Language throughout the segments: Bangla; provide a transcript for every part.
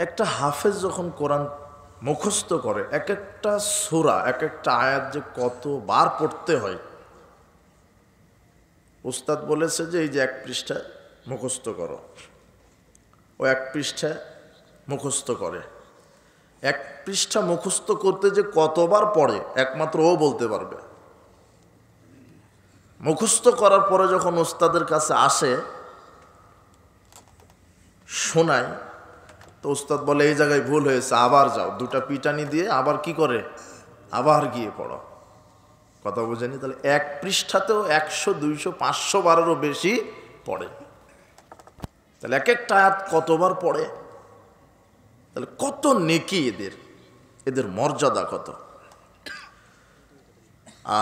একটা হাফেজ যখন কোরআন মুখস্থ করে, এক একটা সূরা, এক একটা আয়াত যে কতবার পড়তে হয়। উস্তাদ বলেছে যে এই যে এক পৃষ্ঠা মুখস্থ করো, ও এক পৃষ্ঠা মুখস্থ করে। এক পৃষ্ঠা মুখস্থ করতে যে কতবার পড়ে একমাত্র ও বলতে পারবে। মুখস্থ করার পরে যখন উস্তাদের কাছে আসে, শোনায়, তো উস্তাদ বলে এই জায়গায় ভুল হয়েছে, আবার যাও, দুটা পিটানি দিয়ে আবার কি করে, আবার গিয়ে পড়ো। কথা বুঝেনি? তাহলে এক পৃষ্ঠাতেও 100, 200, 500 বারেরও বেশি পড়ে। তাহলে এক একটা আয়াত কতবার পড়ে, তাহলে কত নেকি এদের, এদের মর্যাদা কত।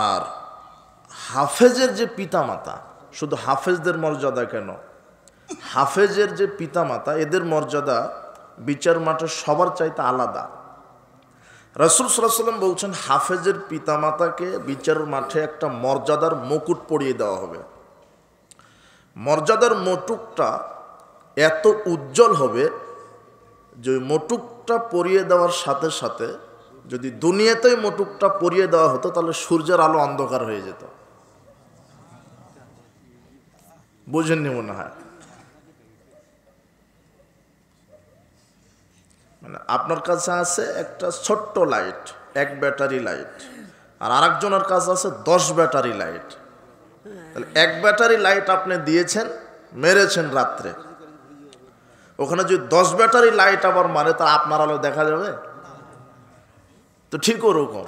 আর হাফেজের যে পিতামাতা, শুধু হাফেজদের মর্যাদা কেন, হাফেজের যে পিতামাতা, এদের মর্যাদা বিচার মাঠে সবার চাইতে আলাদা। রাসূল সাল্লাল্লাহু আলাইহি ওয়াসাল্লাম বলছেন, হাফেজের পিতামাতাকে বিচার মাঠে একটা মর্যাদার মুকুট পরিয়ে দেওয়া হবে। মর্যাদার মুকুটটা এত উজ্জ্বল হবে যে মুকুটটা পরিয়ে দেওয়ার সাথে সাথে যদি দুনিয়াতেই মুকুটটা পরিয়ে দেওয়া হতো তাহলে সূর্যের আলো অন্ধকার হয়ে যেত। বুঝেননি মনে হয়? মানে আপনার কাছে আছে একটা ছোট্ট লাইট, 1 ব্যাটারি লাইট, আর আরেকজনের কাছে আছে 10 ব্যাটারি লাইট। তাহলে 1 ব্যাটারি লাইট আপনি দিয়েছেন, মেরেছেন রাত্রে, ওখানে যদি 10 ব্যাটারি লাইট আবার মারে তা আপনার আলো দেখা যাবে? তো ঠিক ওরকম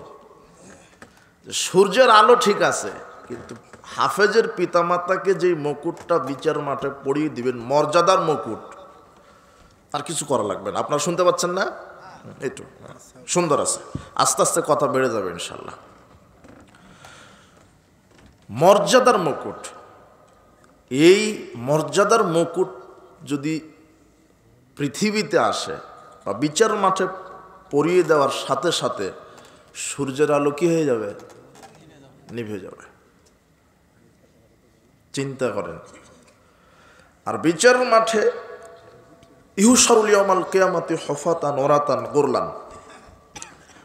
সূর্যের আলো ঠিক আছে, কিন্তু হাফেজের পিতামাতাকে যেই মুকুটটা বিচার মাঠে পরিয়ে দিবেন, মর্যাদার মুকুট, আর কিছু করা লাগবে না। আপনারা শুনতে পাচ্ছেন না? একটু সুন্দর আছে, আস্তে আস্তে কথা বেড়ে যাবে ইনশাল্লাহ। মর্যাদার মুকুট, এই মর্যাদার মুকুট যদি পৃথিবীতে আসে বা বিচার মাঠে পরিয়ে দেওয়ার সাথে সাথে সূর্যের আলো কি হয়ে যাবে? নিভে যাবে। চিন্তা করেন। আর বিচার মাঠে ইহুশারুল ইয়াউমাল কিয়ামাতি হুফাতান ওরাতান গুরলান,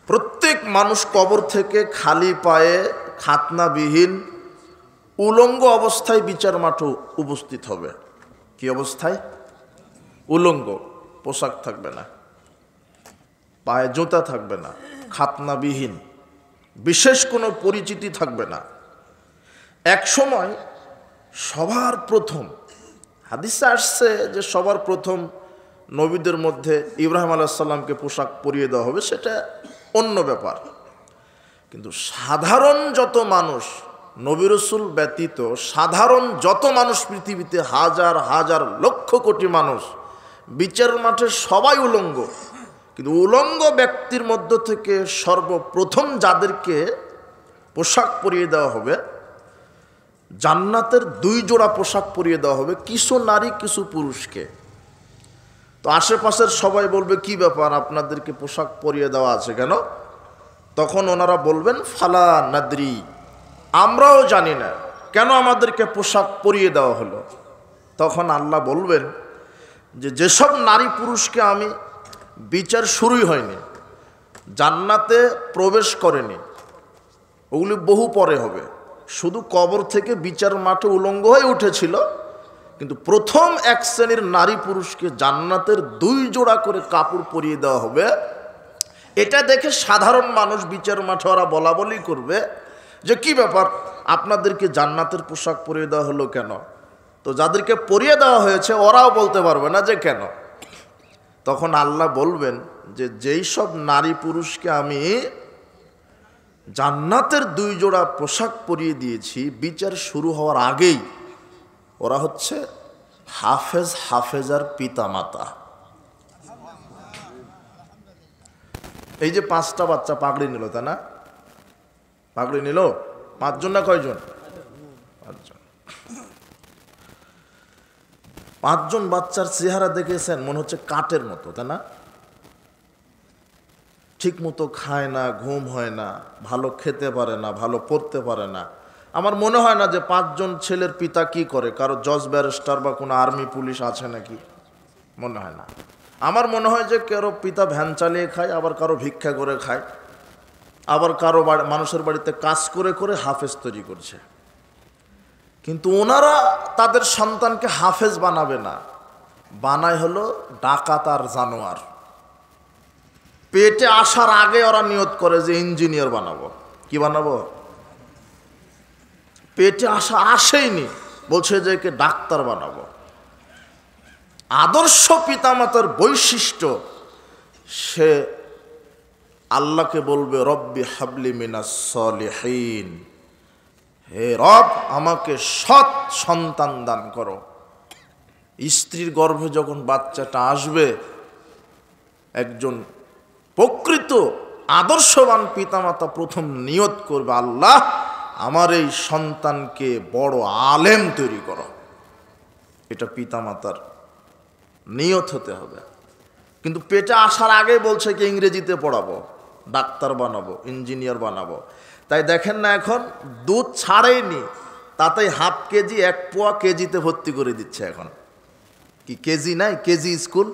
প্রত্যেক মানুষ কবর থেকে খালি পায়ে, খাতনাবিহীন, উলঙ্গ অবস্থায় বিচার মাঠে উপস্থিত হবে। কি অবস্থায়? উলঙ্গ, পোশাক থাকবে না, পায়ে জুতা থাকবে না, খাতনাবিহীন, বিশেষ কোনো পরিচিতি থাকবে না। এক সময় সবার প্রথম, হাদিসে আসছে যে সবার প্রথম নবীদের মধ্যে ইব্রাহিম আলাইহিস সালামকে পোশাক পরিয়ে দেওয়া হবে, সেটা অন্য ব্যাপার। কিন্তু সাধারণ যত মানুষ, নবী রাসূল ব্যতীত সাধারণ যত মানুষ পৃথিবীতে, হাজার হাজার লক্ষ কোটি মানুষ, বিচার মাঠে সবাই উলঙ্গ। কিন্তু উলঙ্গ ব্যক্তির মধ্য থেকে সর্বপ্রথম যাদেরকে পোশাক পরিয়ে দেওয়া হবে, জান্নাতের 2 জোড়া পোশাক পরিয়ে দেওয়া হবে, কিছু নারী কিছু পুরুষকে। তো আশেপাশের সবাই বলবে কি ব্যাপার, আপনাদেরকে পোশাক পরিয়ে দেওয়া আছে কেন? তখন ওনারা বলবেন ফালা নাদরি, আমরাও জানি না কেন আমাদেরকে পোশাক পরিয়ে দেওয়া হলো। তখন আল্লাহ বলবেন যে যেসব নারী পুরুষকে আমি, বিচার শুরুই হয়নি, জান্নাতে প্রবেশ করেনি, ওগুলি বহু পরে হবে, শুধু কবর থেকে বিচার মাঠে উলঙ্গ হয়ে উঠেছিল, কিন্তু প্রথম এক শ্রেণীর নারী পুরুষকে জান্নাতের 2 জোড়া করে কাপড় পরিয়ে দেওয়া হবে। এটা দেখে সাধারণ মানুষ বিচার মাঠে ওরা বলা বলি করবে যে কি ব্যাপার, আপনাদেরকে জান্নাতের পোশাক পরিয়ে দেওয়া হলো কেন? তো যাদেরকে পরিয়ে দেওয়া হয়েছে ওরাও বলতে পারবে না যে কেন। তখন আল্লাহ বলবেন যে যেই সব নারী পুরুষকে আমি জান্নাতের 2 জোড়া পোশাক পরিয়ে দিয়েছি বিচার শুরু হওয়ার আগেই, ওরা হচ্ছে হাফেজ, হাফেজার পিতামাতা। এই যে 5টা বাচ্চা পাগড়ি নিল, তাই না? পাগড়ি নিল 5 জন না কয়জন? 5 জন। 5 জন বাচ্চার চেহারা দেখেছেন, মনে হচ্ছে কাঠের মতো, তাই না? ঠিক মতো খায় না, ঘুম হয় না, ভালো খেতে পারে না, ভালো পড়তে পারে না। আমার মনে হয় না যে 5 জন ছেলের পিতা কি করে, কারো জজ ব্যারিস্টার বা কোনো আর্মি পুলিশ আছে নাকি, মনে হয় না। আমার মনে হয় যে কারো পিতা ভ্যান চালিয়ে খায়, আবার কারো ভিক্ষা করে খায়, আবার কারো মানুষের বাড়িতে কাজ করে করে হাফেজ তৈরি করছে। কিন্তু ওনারা তাদের সন্তানকে হাফেজ বানাবে না, বানায় হলো ডাকাত আর জানোয়ার। পেটে আসার আগে ওরা নিয়ত করে যে ইঞ্জিনিয়ার বানাবো। কি বানাবো? পেটে আসেইনি, বলছে যে একে ডাক্তার বানাবো। আদর্শ পিতামাতার বৈশিষ্ট্য, সে আল্লাহকে বলবে রব্বি হাবলি মিনাস সলিহিন, হে রব আমাকে সৎ সন্তান দান করো। স্ত্রীর গর্ভে যখন বাচ্চাটা আসবে, একজন প্রকৃত আদর্শবান পিতামাতা প্রথম নিয়ত করবে, আল্লাহ আমার এই সন্তানকে বড় আলেম তৈরি করো। এটা পিতামাতার নিয়ত হতে হবে। কিন্তু পেটে আসার আগে বলছে কি ইংরেজিতে পড়াবো, ডাক্তার বানাবো, ইঞ্জিনিয়ার বানাবো। তাই দেখেন না এখন দুধ ছাড়েইনি, তাতেই হাফ কেজি 1 পোয়া কেজিতে ভর্তি করে দিচ্ছে। এখন কি কেজি নাই, কেজি স্কুল?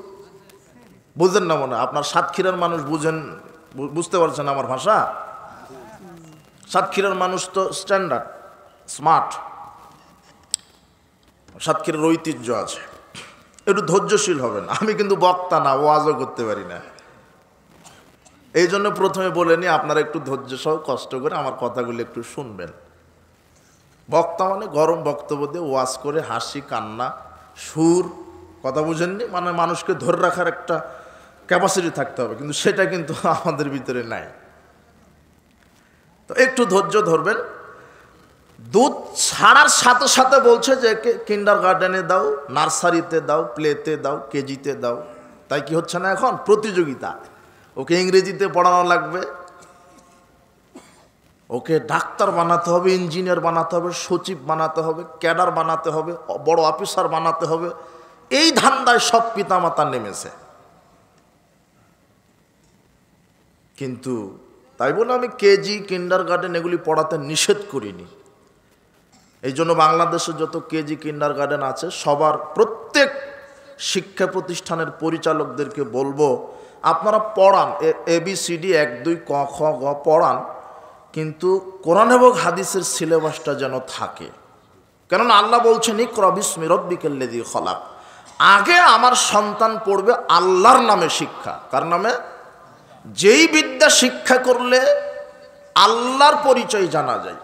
বুঝেন না মনে? আপনার সাতক্ষীরার মানুষ বুঝেন, বুঝতে পারছেন আমার ভাষা? সাতক্ষীরার মানুষ তো স্ট্যান্ডার্ড, স্মার্ট, সাতক্ষীরার ঐতিহ্য আছে, একটু ধৈর্যশীল হবেন। আমি কিন্তু বক্তা না, ওয়াজও করতে পারি না। এই জন্য প্রথমে বলে নি আপনারা একটু ধৈর্য সহ কষ্ট করে আমার কথাগুলো একটু শুনবেন। বক্তা মানে গরম বক্তব্য দিয়ে ওয়াজ করে হাসি কান্না সুর, কথা বুঝেননি? মানে মানুষকে ধরে রাখার একটা ক্যাপাসিটি থাকতে হবে, কিন্তু সেটা কিন্তু আমাদের ভিতরে নাই। তো একটু ধৈর্য ধরবেন। দুধ ছাড়ার সাথে সাথে বলছে যে কিন্ডার গার্ডেনে দাও, নার্সারিতে দাও, প্লেতে দাও, কেজিতে দাও। তাই কি হচ্ছে না এখন প্রতিযোগিতা? ওকে ইংরেজিতে পড়ানো লাগবে, ওকে ডাক্তার বানাতে হবে, ইঞ্জিনিয়ার বানাতে হবে, সচিব বানাতে হবে, ক্যাডার বানাতে হবে, বড় অফিসার বানাতে হবে। এই ধান্দায় সব পিতামাতা নেমেছে। কিন্তু তাই বলে আমি কেজি কিন্ডার গার্ডেন এগুলি পড়াতে নিষেধ করিনি। এই জন্য বাংলাদেশে যত কেজি কিন্ডার গার্ডেন আছে সবার প্রত্যেক শিক্ষা প্রতিষ্ঠানের পরিচালকদেরকে বলবো, আপনারা পড়ান, ABCD 1 2 ক খ গ পড়ান, কিন্তু কোরআন এবং হাদিসের সিলেবাসটা যেন থাকে। কেননা আল্লাহ বলছেন ইকরা বিসমি রাব্বিকাল্লাযী খলাক। আগে আমার সন্তান পড়বে আল্লাহর নামে শিক্ষা। কার নামে? যেই বিদ্যা শিক্ষা করলে আল্লাহর পরিচয় জানা যায়,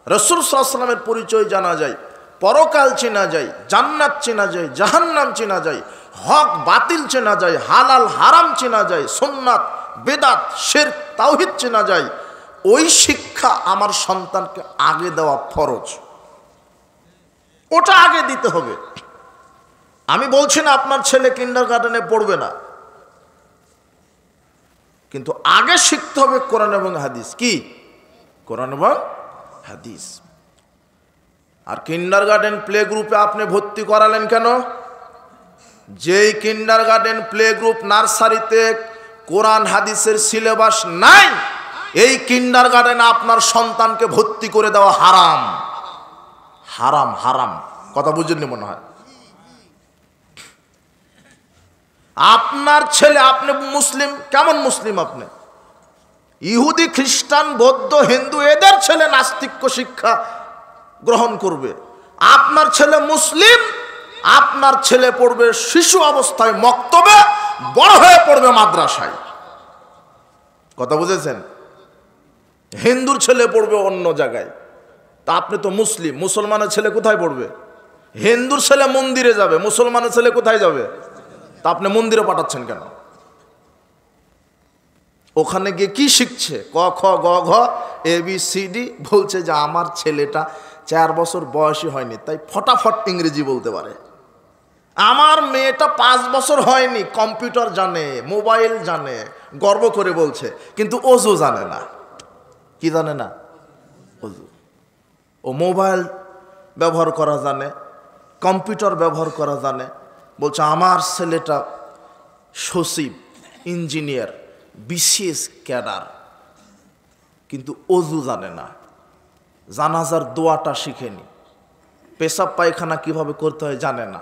রাসূল সাল্লাল্লাহু আলাইহি ওয়াসাল্লামের পরিচয় জানা যায়, পরকাল চেনা যায়, জান্নাত চেনা যায়, জাহান্নাম চেনা যায়, হক বাতিল চেনা যায়, হালাল হারাম চেনা যায়, সুন্নাত বেদাত শিরক তাওহীদ চেনা যায়, ওই শিক্ষা আমার সন্তানকে আগে দেওয়া ফরজ। ওটা আগে দিতে হবে। আমি বলছি না আপনার ছেলে কিন্ডারগার্টেনে পড়বে না, কিন্তু আগে শিখতে হবে কোরআন এবং হাদিস। কি? কোরআন এবং হাদিস। আর কিন্ডারগার্টেন প্লে গ্রুপে আপনি ভর্তি করালেন কেন? যেই কিন্ডারগার্টেন প্লে গ্রুপ নার্সারিতে কোরআন হাদিসের সিলেবাস নাই, এই কিন্ডারগার্টেনে আপনার সন্তানকে ভর্তি করে দেওয়া হারাম। হারাম হারাম, কথা বুঝেননি মনে হয়? আপনার ছেলে, আপনি মুসলিম, কেমন মুসলিম আপনি? ইহুদি খ্রিস্টান বৌদ্ধ হিন্দু এদের ছেলে নাস্তিক্য শিক্ষা গ্রহণ করবে। আপনার ছেলে মুসলিম, আপনার ছেলে পড়বে শিশু অবস্থায় মক্তবে, বড় হয়ে পড়বে মাদ্রাসায়। কথা বুঝেছেন? হিন্দুর ছেলে পড়বে অন্য জায়গায়। তা আপনি তো মুসলিম, মুসলমানের ছেলে কোথায় পড়বে? হিন্দুর ছেলে মন্দিরে যাবে, মুসলমানের ছেলে কোথায় যাবে? তা আপনি মন্দিরে পাঠাচ্ছেন কেন? ওখানে গিয়ে কি শিখছে? ক খ গ ঘ ABCD বলছে যে আমার ছেলেটা 4 বছর বয়সী হয়নি, তাই ফটাফট ইংরেজি বলতে পারে। আমার মেয়েটা 5 বছর হয়নি, কম্পিউটার জানে, মোবাইল জানে, গর্ব করে বলছে, কিন্তু অজু জানে না। কি জানে না? অজু। ও মোবাইল ব্যবহার করা জানে, কম্পিউটার ব্যবহার করা জানে, বলছে আমার ছেলেটা সচিব, ইঞ্জিনিয়ার, BCS ক্যাডার, কিন্তু অজু জানে না, জানাজার দোয়াটা শিখেনি, পেশাব পায়খানা কিভাবে করতে হয় জানে না,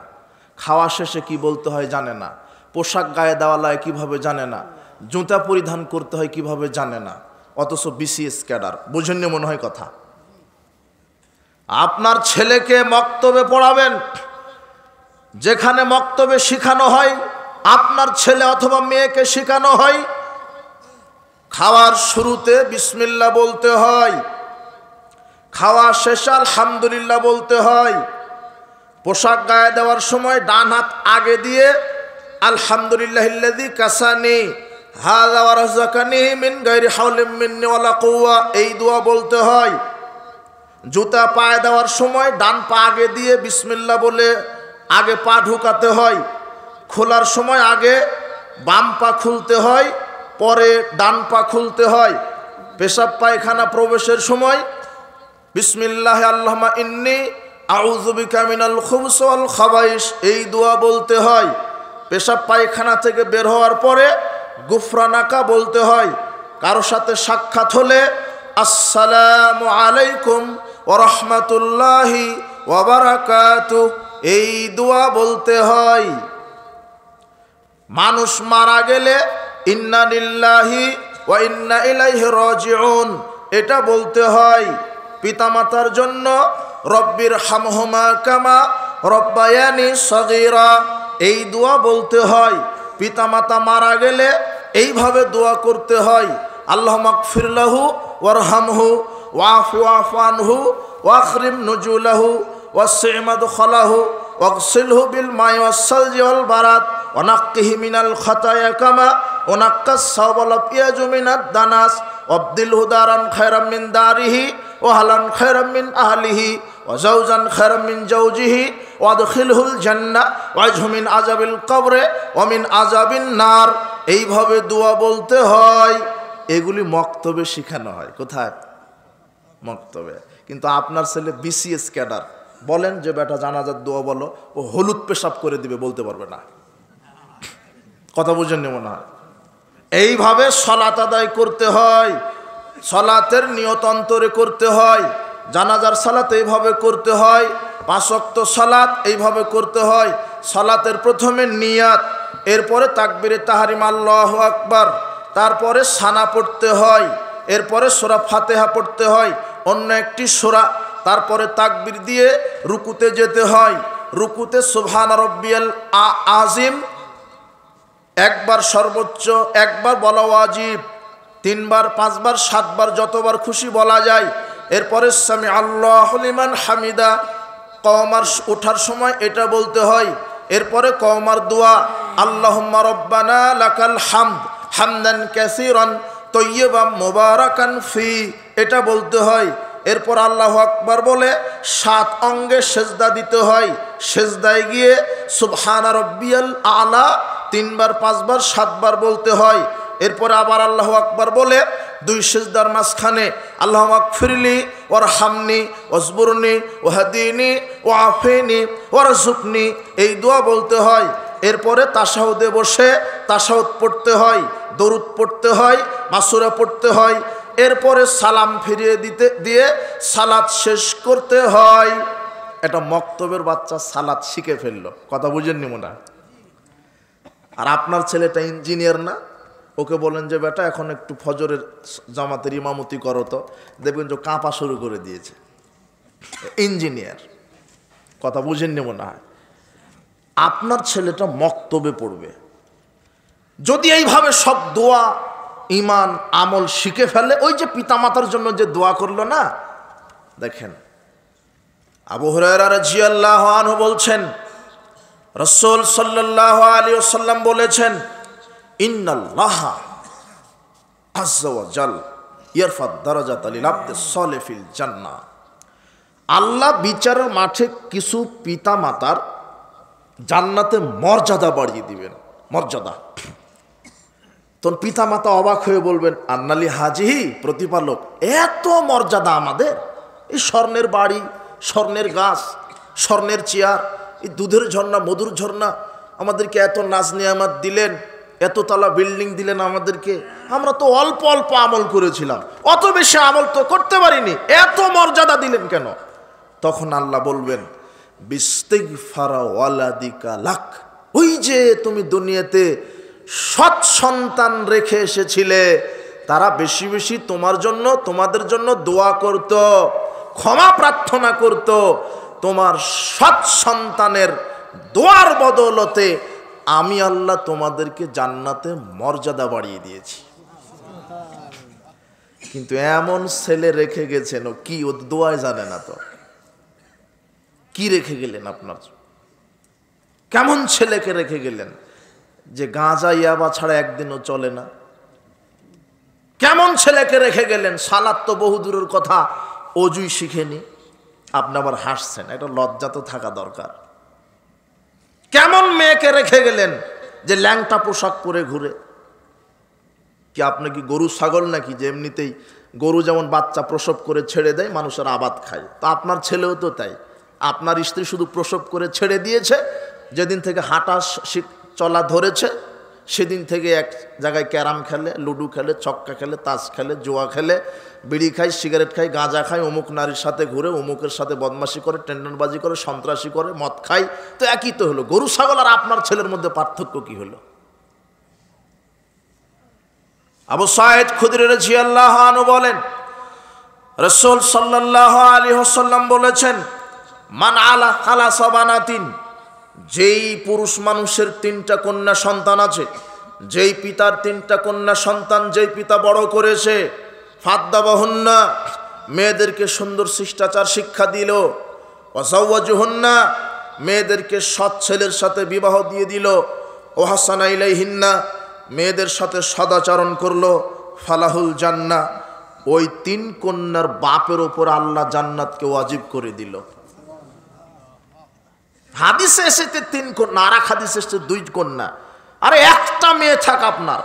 খাওয়া শেষে কি বলতে হয় জানে না, পোশাক গায়ে দেওয়া লাগে কিভাবে জানে না, জুতা পরিধান করতে হয় কিভাবে জানে না, অথচ বিসিএস ক্যাডার। বুঝেননি মনে হয় কথা। আপনার ছেলেকে মক্তবে পড়াবেন, যেখানে মক্তবে শেখানো হয়, আপনার ছেলে অথবা মেয়েকে শেখানো হয় খাওয়ার শুরুতে বিসমিল্লাহ বলতে হয়, খাওয়া শেষে আলহামদুলিল্লাহ বলতে হয়, পোশাক গায়ে দেওয়ার সময় ডান হাত আগে দিয়ে আলহামদুলিল্লাহিল্লাযী কাসানি হাযা ওয়া রাযাকানি মিন গায়রি হাওলিন মিন্নি ওয়ালা কুওয়া, এই দোয়া বলতে হয়। জুতা পায়ে দেওয়ার সময় ডান পা আগে দিয়ে বিসমিল্লাহ বলে আগে পা ঢুকাতে হয়, খোলার সময় আগে বাম পা খুলতে হয়, পরে ডান পা খুলতে হয়। পেশাব পায়খানা প্রবেশের সময় বিসমিল্লাহ আল্লাহুম্মা ইন্নী আউযু বিকা মিনাল খুবুসি ওয়াল খাবাইস, এই দোয়া বলতে হয়। পেশাব পায়খানা থেকে বের হওয়ার পরে গুফরানাকা বলতে হয়। কারো সাথে সাক্ষাৎ হলে আসসালামু আলাইকুম ওয়া রাহমাতুল্লাহি ওয়া বারাকাতুহু, এই দোয়া বলতে হয়। মানুষ মারা গেলে ইন্না লিল্লাহি ওয়া ইন্না ইলাইহি রাজিউন, এটা বলতে হয়। পিতামাতার জন্য রব্বির হামহুমা কামা রব্বায়ানি সগীরা, এই দোয়া বলতে হয়। পিতামাতা মারা গেলে এইভাবে দোয়া করতে হয়, আল্লাহুম্মা গফির লাহু ওয়ারহামহু ওয়াফি আনহু ওয়াকরিম নুজুলাহু ওয়াসি' মাদখালাহু ওয়াগসিলহু বিল মাই ওয়াস-সালজি ওয়াল বারাদ ওয়ানাক্কিহি মিনাল খাতায়া কামা ওয়ানাক্কাস সাওবাল আবিয়াজু মিনাদ দানাস ওয়াবদিলহু দারান খায়রাম মিন দারিহি ওয়া হালান খায়রাম মিন আহলিহি ওয়া যাওজান খায়রাম মিন যাওজিহি ওয়াদখিলহুল জান্নাহ ওয়াজহু মিন আযাবিল কবরে ওয়া মিন আযাবিন নার, এইভাবে দোয়া বলতে হয়। এগুলি মক্তবে শেখানো হয়। কোথায়? মক্তবে। কিন্তু আপনার ছেলে বিসিএস ক্যাডার, বলেন যে বেটা জানাজার দোয়া বলো, ও হলুদ পেশাব করে দিবে, বলতে পারবে না। কথা বুঝেননি মনে হয়। এইভাবে সালাত আদায় করতে হয়, সালাতের নিয়ত অন্তরে করতে হয়। জানাজার সালাত এইভাবে করতে হয়, 5 ওয়াক্ত সালাত এইভাবে করতে হয়। সালাতের প্রথমে নিয়াত, এরপরে তাকবীরে তাহরিম আল্লাহু আকবার, তারপরে সানা পড়তে হয়, এরপরে সূরা ফাতিহা পড়তে হয়, অন্য একটি সূরা, তারপরে তাকবীর দিয়ে রুকুতে যেতে হয়। রুকুতে সুবহান রাব্বিয়াল আযীম একবার, সর্বোচ্চ একবার বলা ওয়াজিব, 3 বার 5 বার 7 বার যতবার খুশি বলা যায়। এরপরে সামি আল্লাহু লিমান হামিদা, কওমার ওঠার সময় এটা বলতে হয়। এরপরে কওমার দোয়া আল্লাহুম্মা রব্বানা লাকাল হামদ হামদান কাসীরান তাইয়্যিবান মুবারাকান ফি, এটা বলতে হয়। এরপর আল্লাহু আকবার বলে 7 অঙ্গে সেজদা দিতে হয়। সেজদায় গিয়ে সুবহানা রাব্বিয়াল আলা 3 বার 5 বার 7 বার বলতে হয়। এরপরে আবার আল্লাহু আকবার বলে 2 সেজদার মাঝখানে আল্লাহুম্মা গফিরলি ওয়ারহামনি ওয়াজবুরনি ওয়াহদিনি ওয়াআফিনি ওয়ারযুকনি, এই দোয়া বলতে হয়। এরপরে তাশাহুদে বসে তাশাহুদ পড়তে হয়, দরুদ পড়তে হয়, মাসুরা পড়তে হয়। এরপরে সালাম ফিরিয়ে দিয়ে সালাত শেষ করতে হয়। এটা মক্তবের বাচ্চা সালাত শিখে ফেললো। কথা বুঝেননি মনে হয়। আর আপনার ছেলেটা ইঞ্জিনিয়ার না, ওকে বলেন যে বেটা এখন একটু ফজরের জামাতের ইমামতি করো, তো দেখবেন যে কাঁপা শুরু করে দিয়েছে। ইঞ্জিনিয়ার। কথা বুঝেননি মনে হয়। আপনার ছেলেটা মক্তবে পড়বে, যদি এইভাবে সব দোয়া ইমান আমল শিখে ফেলে, ওই যে পিতামাতার জন্য যে দোয়া করলো না, দেখেন আবু হুরায়রা রাদিয়াল্লাহু আনহু বলছেন, রাসূল সাল্লাল্লাহু আলাইহি ওয়াসাল্লাম বলেছেন, ইন্নাল্লাহা আযজা ওয়া জাল ইয়ারফা দারাজাতা লিল আবদিস সালিহ ফিল জান্নাহ, আল্লাহ বিচারের মাঠে কিছু পিতামাতার জান্নাতে মর্যাদা বাড়িয়ে দিবেন। মর্যাদা। তখন পিতামাতা অবাক হয়ে বলবেন, আন্নালি হাজিহি, প্রতিপালক এত মর্যাদা আমাদের, এই স্বর্ণের বাড়ি, স্বর্ণের গাছ, স্বর্ণের চেয়ার, এই দুধের ঝর্ণা, মধুর ঝর্ণা, আমাদেরকে এত নাজ নিয়ামত দিলেন, এততলা বিল্ডিং দিলেন আমাদেরকে, আমরা তো অল্প অল্প আমল করেছিলাম, অত বেশি আমল তো করতে পারিনি, এত মর্যাদা দিলেন কেন? তখন আল্লাহ বলবেন, বিস্তিগফারা ওয়ালাদিকা লাক, ওই যে তুমি দুনিয়াতে সৎ সন্তান রেখে এসেছিলে, তারা বেশি বেশি তোমার জন্য, তোমাদের জন্য দোয়া করত, ক্ষমা প্রার্থনা করত। তোমার সৎ সন্তানের দোয়ার বদৌলতে আমি আল্লাহ তোমাদেরকে জান্নাতে মর্যাদা বাড়িয়ে দিয়েছি। কিন্তু এমন ছেলে রেখে গেছেন, ও কি, ও দোয়ায় জানে না তো কি রেখে গেলেন আপনার, কেমন ছেলেকে রেখে গেলেন যে গাঁজা ইয়াবা ছাড়া একদিনও চলে না? কেমন ছেলেকে রেখে গেলেন, সালাত তো বহুদূরের কথা, অজুই শিখেনি। আপনি আবার হাসছেন, একটা লজ্জা তো থাকা দরকার। কেমন মেয়েকে রেখে গেলেন যে ল্যাংটা পোশাক পরে ঘুরে? কি আপনি কি গরু ছাগল নাকি যে এমনিতেই গরু যেমন বাচ্চা প্রসব করে ছেড়ে দেয়, মানুষের আবাদ খায়? তো আপনার ছেলেও তো তাই। আপনার স্ত্রী শুধু প্রসব করে ছেড়ে দিয়েছে, যেদিন থেকে হাঁটা চলা ধরেছে সেদিন থেকে এক জায়গায় ক্যারাম খেলে, লুডু খেলে, ছক্কা খেলে, তাস খেলে, জুয়া খেলে, বিড়ি খায়, সিগারেট খায়, গাঁজা খায়, অমুক নারীর সাথে ঘুরে, অমুকের সাথে বদমাশি করে, টেন্ডনবাজি করে, সন্ত্রাসী করে, মদ খায়। তো একই তো হলো। গরু ছাগল আর আপনার ছেলের মধ্যে পার্থক্য কি হলো? আবু সাঈদ খুদরী রাদিয়াল্লাহু আনহু বলেন, রাসূল সাল্লাল্লাহু আলাইহি ওয়াসাল্লাম বলেছেন, মান আলা খালাসা বানাতিন, যেই পুরুষ মানুষের 3টা কন্যা সন্তান আছে, যেই পিতার 3টা কন্যা সন্তান যেই পিতা বড় করেছে, ফাদ্দাবাহুন্না, মেয়েদেরকে সুন্দর শিষ্টাচার শিক্ষা দিল, ওয়াজাওয়াজুহুন্না, মেয়েদেরকে সৎ ছেলের সাথে বিবাহ দিয়ে দিল, ওয়াহসানা ইলাইহিন্না, মেয়েদের সাথে সদাচরণ করলো, ফালাহুল জান্নাহ, ওই 3 কন্যার বাপের ওপর আল্লাহ জান্নাতকে ওয়াজিব করে দিল। হাদিসে এসেছে 3 কন্যা, আর এক হাদিসে এসেছে 2 কন্যা। আরে একটা মেয়ে থাক আপনার,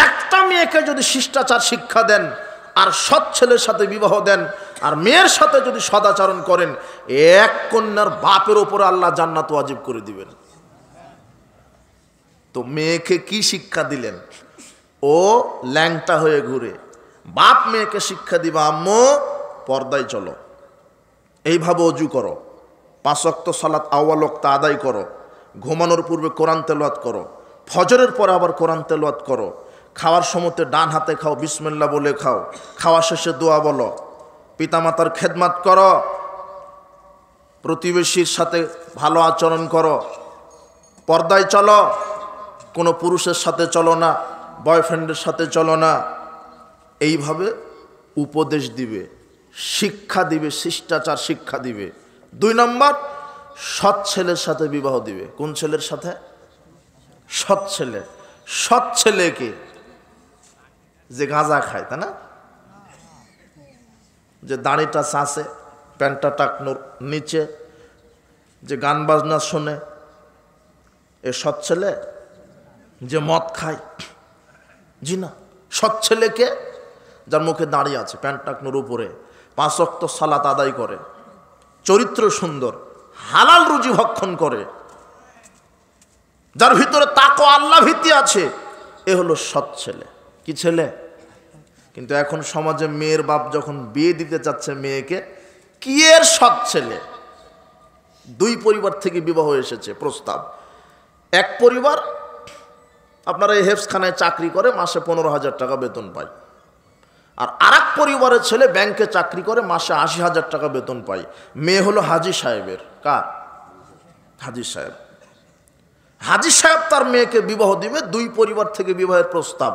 একটা মেয়েকে যদি শিষ্টাচার শিক্ষা দেন আর সৎ ছেলের সাথে বিবাহ দেন আর মেয়ের সাথে যদি সদাচরণ করেন, 1 কন্যার বাপের ওপরে আল্লাহ জান্নাত ওয়াজিব করে দিবেন। তো মেয়েকে কি শিক্ষা দিলেন? ও ল্যাংটা হয়ে ঘুরে, বাপ মেয়েকে শিক্ষা দিবা, আম্মু পর্দায় চলো, এইভাবে অজু করো, 5 ওয়াক্ত সালাত আউয়াল ওয়াক্ত আদায় করো, ঘুমানোর পূর্বে কোরআন তেলাওয়াত করো, ফজরের পরে আবার কোরআন তেলাওয়াত করো, খাওয়ার সময়তে ডান হাতে খাও, বিসমিল্লাহ বলে খাও, খাওয়া শেষে দোয়া বলো, পিতামাতার খেদমত করো, প্রতিবেশীর সাথে ভালো আচরণ করো, পর্দায় চলো, কোনো পুরুষের সাথে চলো না, বয়ফ্রেন্ডের সাথে চলো না। এইভাবে উপদেশ দিবে, শিক্ষা দিবে, শিষ্টাচার শিক্ষা দিবে। 2 নম্বর, সৎ ছেলের সাথে বিবাহ দিবে। কোন ছেলের সাথে? সৎ ছেলে। সৎ ছেলেকে যে গাঁজা খায়, তাই না, যে দাড়িটা চাষে, প্যান্টটা টাকনোর নিচে, যে গান বাজনা শোনে, এ সৎ ছেলে? যে মদ খায়? জি না। সৎ ছেলেকে যার মুখে দাঁড়িয়ে আছে, প্যান্ট টাকনোর উপরে, 5 ওয়াক্ত সালাত আদায় করে, চরিত্র সুন্দর, হালাল রুজি ভক্ষণ করে, যার ভিতরে তাকওয়া আল্লাহ ভীতি আছে, এ হলো সৎ ছেলে। কি ছেলে? কিন্তু এখন সমাজে মেয়ের বাপ যখন বিয়ে দিতে চাচ্ছে মেয়েকে, কি এর সৎ ছেলে? 2 পরিবার থেকে বিবাহ এসেছে প্রস্তাব। এক পরিবার আপনারা এই হেফজখানায় চাকরি করে, মাসে 15,000 টাকা বেতন পায়। আর আরেক পরিবারের ছেলে ব্যাংকে চাকরি করে, মাসে 80,000 টাকা বেতন পায়। মেয়ে হলো হাজী সাহেবের। কার? হাজী সাহেব। হাজী সাহেব তার মেয়েকে বিবাহ দিবে, 2 পরিবার থেকে বিবাহের প্রস্তাব।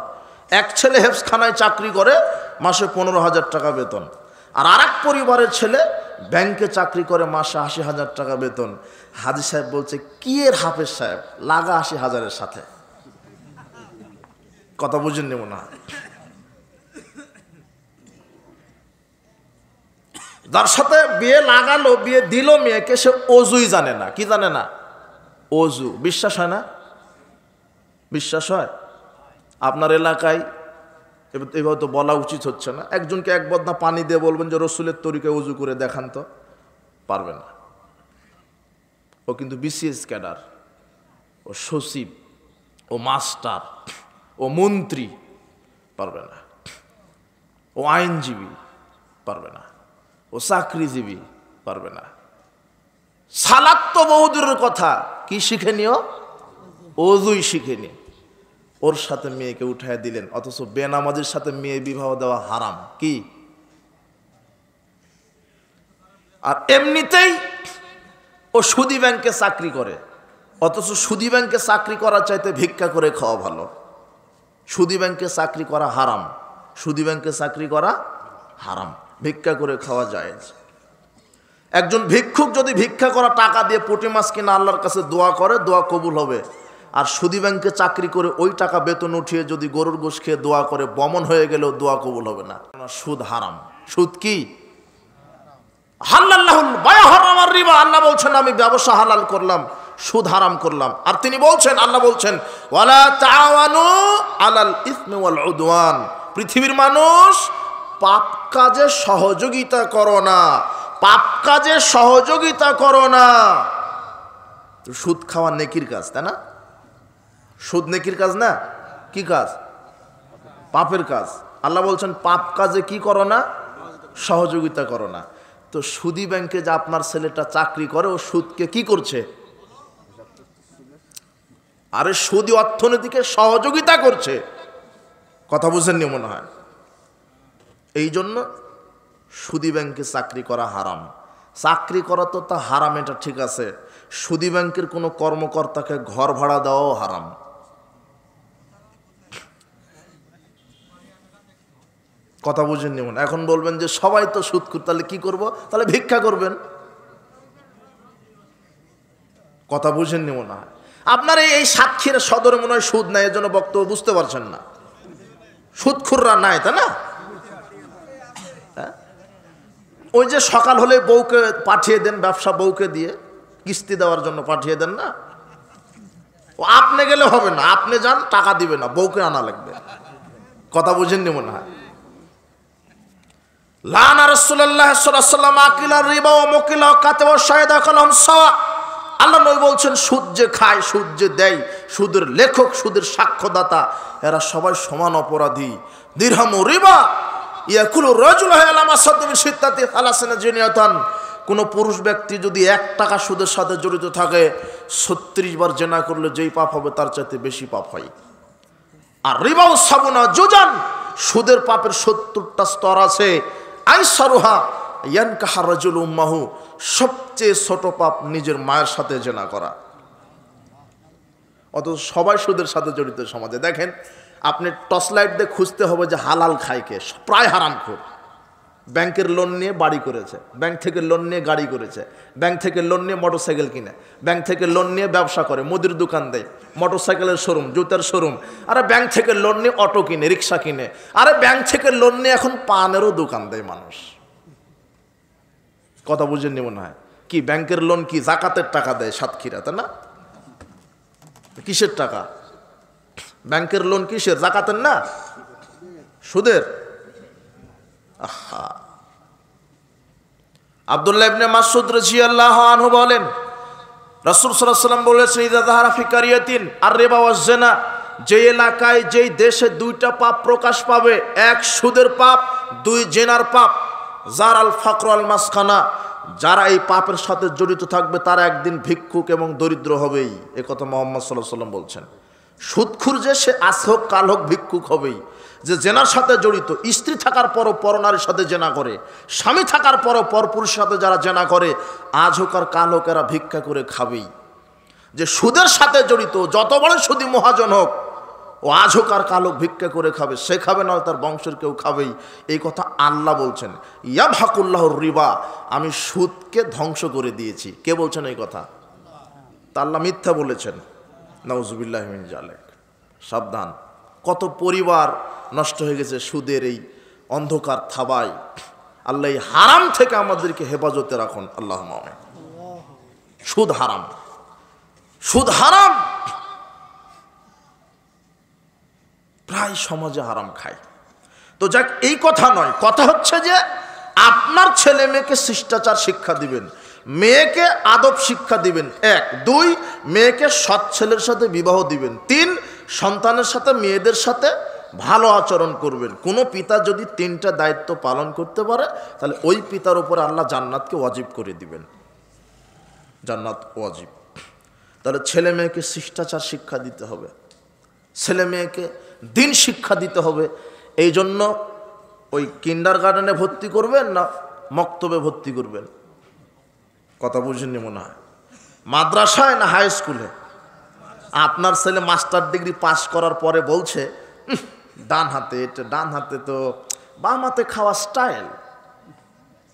এক ছেলে হেফজখানায় চাকরি করে, মাসে 15,000 টাকা বেতন। আর আরেক পরিবারের ছেলে ব্যাংকে চাকরি করে, মাসে 80,000 টাকা বেতন। হাজী সাহেব বলছে, কি এর হাফেজ সাহেব, লাগা 80,000-এর সাথে। কথা বুঝেননি মনে হয়। যার সাথে বিয়ে লাগালো, বিয়ে দিল মেয়েকে, সে অজুই জানে না। কি জানে না? অজু। বিশ্বাস হয় না? বিশ্বাস হয়? আপনার এলাকায় এভাবে তো বলা উচিত হচ্ছে না, একজনকে 1 বদনা পানি দিয়ে বলবেন যে রসুলের তরিকায় অজু করে দেখান তো, পারবে না। ও কিন্তু বিসিএস ক্যাডার, ও সচিব, ও মাস্টার, ও মন্ত্রী, পারবে না। ও আইনজীবী, পারবে না। ও চাকরিজীবী, পারবে না। সালাত তো বহুদূরের কথা, কি শিখে নিও? অজুই শিখেনি, ওর সাথে মেয়েকে উঠায় দিলেন, অথচ বেনামাজির সাথে মেয়ে বিবাহ দেওয়া হারাম। কি? আর এমনিতেই ও সুদি ব্যাংকে চাকরি করে, অথচ সুদি ব্যাংকে চাকরি করার চাইতে ভিক্ষা করে খাওয়া ভালো। সুদি ব্যাংকে চাকরি করা হারাম, সুদি ব্যাংকে চাকরি করা হারাম, ভিক্ষা করে খাওয়া যায়। একজন ভিক্ষুক যদি ভিক্ষা করা টাকা দিয়ে পুঁটি মাছ কিনা আল্লাহর কাছে দোয়া করে, দোয়া কবুল হবে। আর সুদি ব্যাংকে চাকরি করে ওই টাকা বেতন উঠিয়ে যদি গরুর গোশ খেয়ে দোয়া করে বমন হয়ে গেলেও দোয়া কবুল হবে না। সুদ হারাম। সুদ কি? হালাল্লাহুল বায় হারাম আর রিবা। আল্লাহ বলছেন আমি ব্যবসা হালাল করলাম, সুদ হারাম করলাম। আর তিনি বলছেন, আল্লাহ বলছেন ওয়ালা তাআওয়ানু আলাল ইসমি ওয়াল উদওয়ান, পৃথিবীর মানুষ পাপ কাজে সহযোগিতা করো না, পাপ কাজে সহযোগিতা করো না। তো সুদ খাওয়া নেকির কাজ, তাই না? সুদ নেকির কাজ না, কি কাজ? পাপের কাজ। আল্লাহ বলছেন পাপ কাজে কি করো না? সহযোগিতা করো না। তো সুদি ব্যাংকে যে আপনার ছেলেটা চাকরি করে, ও সুদকে কি করছে? আরে সুদি অর্থনীতিকে সহযোগিতা করছে। কথা বুঝেননি মনে হয়। এই জন্য সুদি ব্যাংকে চাকরি করা হারাম। চাকরি করা তো তা হারাম, এটা ঠিক আছে। সুদি ব্যাংকের কোনো কর্মকর্তাকে ঘর ভাড়া দেওয়াও হারাম। কথা বুঝেননি মনে? এখন বলবেন যে সবাই তো সুদখোর, তাহলে কি করব? তাহলে ভিক্ষা করবেন। কথা বুঝেননি মনে হয়। আপনার এই সাতক্ষীর সদরে মনে হয় সুদ নাই, এজন্য বক্তব্য বুঝতে পারছেন না। সুদখোররা নাই, তাই না? ওই যে সকাল হলে বউকে পাঠিয়ে দেন, ব্যবসা বউকে দিয়ে কিস্তি দেওয়ার জন্য পাঠিয়ে দেন না, ও আপনি গেলে হবে না, আপনি যান, টাকা দিবে না, বউকে আনা লাগবে। কথা বুঝেননি মনে হয়। লানা রাসূলুল্লাহ সাল্লাল্লাহু আলাইহি ওয়াসাল্লাম আকিলা রিবা ওয়া মুকিলা ওয়া কাতাবা ওয়া শাহিদা কালাম সাওয়া। আল্লাহ নবী বলছেন সুদ যে খায়, সুদ যে দেয়, সুদের লেখক, সুদের সাক্ষ্যদাতা, এরা সবাই সমান অপরাধী। দিরহামু রিবা ইয়াকুলু রাজুলু আলা মাসাদ মিন সিত্তাতি সালাসিনা জিনিয়াতান। কোনো পুরুষ ব্যক্তি যদি 1 টাকা সুদের সাথে জড়িত থাকে, 36 বার জেনা করলে যেই পাপ হবে তার চাইতে বেশি পাপ হয়। আর রিবাউ সাবুনা জুজান, সুদের পাপের 70টা স্তর আছে। আইসারুহা ইয়ানকাহা রাজুল উম্মাহু, সবচেয়ে ছোট পাপ নিজের মায়ের সাথে জেনা করা। অথচ সবাই সুদের সাথে জড়িত সমাজে। দেখেন, আপনি টর্চ লাইট দিয়ে খুঁজতে হবে যে হালাল খায় কে, প্রায় হারামখোর। ব্যাংকের লোন নিয়ে বাড়ি করেছে, ব্যাংক থেকে লোন নিয়ে গাড়ি করেছে, ব্যাংক থেকে লোন নিয়ে মোটরসাইকেল কিনে, ব্যাংক থেকে লোন নিয়ে ব্যবসা করে, মুদির দোকান দেয়, মোটরসাইকেলের শোরুম, জুতার শোরুম। আরে ব্যাংক থেকে লোন নিয়ে অটো কিনে, রিক্সা কিনে। আরে ব্যাংক থেকে লোন নিয়ে এখন পানেরও দোকান দেয় মানুষ। কথা বুঝেননি মনে হয়। কি ব্যাংকের লোন কি জাকাতের টাকা দেয় সাতক্ষীরা, তাই না? কিসের টাকা? ব্যাংকের লোন কিসের? জাকাতের না, সুদের। আহা, আব্দুল্লাহ ইবনে মাসউদ রাদিয়াল্লাহু আনহু বলেন, রাসূল সাল্লাল্লাহু আলাইহি ওয়াসাল্লাম বলেছেন ইযা যাহারা ফি কারিয়াতিন আর রিবা ওয়াজ জিনা, যে এলাকায় যেই দেশে 2টা পাপ প্রকাশ পাবে, 1 সুদের পাপ, 2 জিনার পাপ, জারাল ফাকর আল মাসখানা, যারা এই পাপের সাথে জড়িত থাকবে তারা একদিন ভিক্ষুক এবং দরিদ্র হবেই। এ কথা মুহাম্মদ সাল্লাল্লাহু আলাইহি ওয়াসাল্লাম বলছেন। সুদখোর যে সে আজ হোক কাল হোক ভিক্ষুক হবেই। যে জেনার সাথে জড়িত, স্ত্রী থাকার পরও পরনারীর সাথে জেনা করে, স্বামী থাকার পরও পরপুরুষের সাথে যারা জেনা করে, আজ হোক আর কাল হোক এরা ভিক্ষা করে খাবেই। যে সুদের সাথে জড়িত, যত বড় সুদী মহাজন হোক, ও আজ হোক আর কাল হোক ভিক্ষা করে খাবে। সে খাবে না, তার বংশের কেউ খাবেই। এই কথা আল্লাহ বলছেন, ইয়ামহাকুল্লাহুর রিবা, আমি সুদকে ধ্বংস করে দিয়েছি। কে বলছেন এই কথা? তা আল্লাহ মিথ্যা বলেছেন। নাউজুবিল্লাহি মিন যালিক। সাবধান, কত পরিবার নষ্ট হয়ে গেছে সুদের এই অন্ধকার থাবায়। আল্লাহ এই হারাম থেকে আমাদেরকে হেফাজতে রাখুন, আল্লাহুম্মা আমিন। সুদ হারাম, সুদ হারাম, প্রায় সমাজে হারাম খায়। তো যাক, এই কথা নয়, কথা হচ্ছে যে আপনার ছেলে মেয়েকে শিষ্টাচার শিক্ষা দিবেন, মেয়েকে আদব শিক্ষা দিবেন। 1, 2 মেয়েকে সৎ ছেলের সাথে বিবাহ দিবেন। 3 সন্তানের সাথে মেয়েদের সাথে ভালো আচরণ করবেন। কোনো পিতা যদি 3টা দায়িত্ব পালন করতে পারে, তাহলে ওই পিতার উপরে আল্লাহ জান্নাতকে ওয়াজিব করে দিবেন। জান্নাত ওয়াজিব। তা তাহলে ছেলে মেয়েকে শিষ্টাচার শিক্ষা দিতে হবে, ছেলে মেয়েকে দিন শিক্ষা দিতে হবে। এই জন্য ওই কিন্ডারগার্টেনে ভর্তি করবেন না মক্তবে ভর্তি করবেন? কথা বুঝেননি মনে হয়। মাদ্রাসায় না হাই স্কুলে? আপনার ছেলে মাস্টার ডিগ্রি পাস করার পরে বলছে ডান হাতে, এটা ডান হাতে তো বাম হাতে খাওয়া স্টাইল,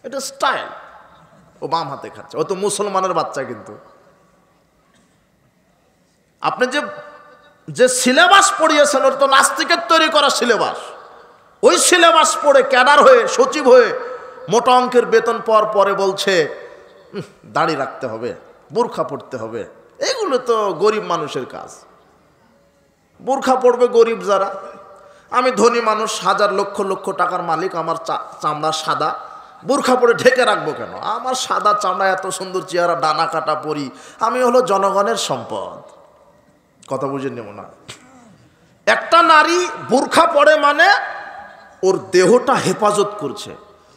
এটা স্টাইল, ও বাম হাতে খাচ্ছে। ও তো মুসলমানের বাচ্চা। কিন্তু আপনি যে সিলেবাস পড়িয়েছেন ওর তো নাস্তিকের তৈরি করা সিলেবাস। ওই সিলেবাস পড়ে ক্যাডার হয়ে সচিব হয়ে মোটা অঙ্কের বেতন পাওয়ার পরে বলছে দাড়ি রাখতে হবে, বোরখা পড়তে হবে। এগুলো তো গরিব মানুষের কাজ। বোরখা পড়বে গরিব যারা। আমি ধনী মানুষ, হাজার লক্ষ লক্ষ টাকার মালিক, আমার চামড়া সাদা, বোরখা পরে ঢেকে রাখবো কেন? আমার সাদা চামড়া, এত সুন্দর চেহারা, ডানা কাটা পরি, আমি হলো জনগণের সম্পদ। কথা বুঝে নেব না। একটা নারী বোরখা পরে মানে ওর দেহটা হেফাজত করছে।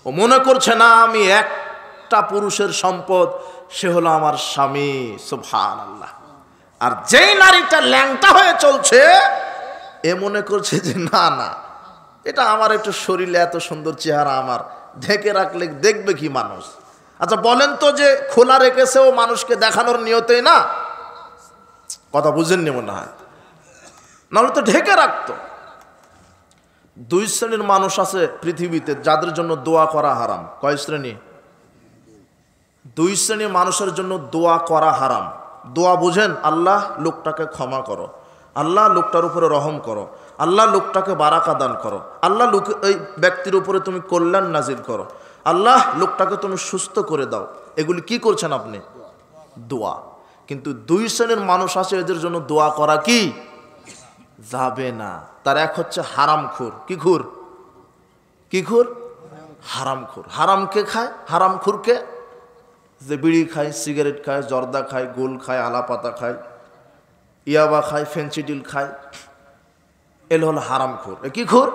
ও মনে করছে না আমি একটা পুরুষের সম্পদ, সে হলো আমার স্বামী। সুবহানাল্লাহ। আর যেই নারীটা ল্যাংটা হয়ে চলছে এ মনে করছে যে না না, এটা আমার একটু শরীরে এত সুন্দর চেহারা, আমার ঢেকে রাখলে দেখবে কি মানুষ? আচ্ছা বলেন তো, যে খোলা রেখেছে ও মানুষকে দেখানোর নিয়তেই না? কথা বুঝেননি মনে হয়, নাহলে তো ঢেকে রাখতো। দুই শ্রেণীর মানুষ আছে পৃথিবীতে যাদের জন্য দোয়া করা হারাম। কয় শ্রেণী? দুই শ্রেণীর মানুষের জন্য দোয়া করা হারাম। দোয়া বুঝেন? আল্লাহ লোকটাকে ক্ষমা করো, আল্লাহ লোকটার উপরে রহম করো, আল্লাহ লোকটাকে বারাকা দান করো, আল্লাহ এই ব্যক্তির উপরে তুমি কল্যাণ নাজিল করো, আল্লাহ লোকটাকে তুমি সুস্থ করে দাও। এগুলি কি করছেন আপনি? দোয়া। কিন্তু দুই শ্রেণীর মানুষ আছে এদের জন্য দোয়া করা কি যাবে না। তার এক হচ্ছে হারামখোর। কি খুর? কি খুর? হারামখোর। হারাম কে খায়? হারামখোরকে যে বিড়ি খায়, সিগারেট খায়, জর্দা খায়, গোল খায়, আলাপাতা খায়, ইয়াবা খায়, ফেন্সিডিল খায়, এল হল হারামখোর। কি খুর?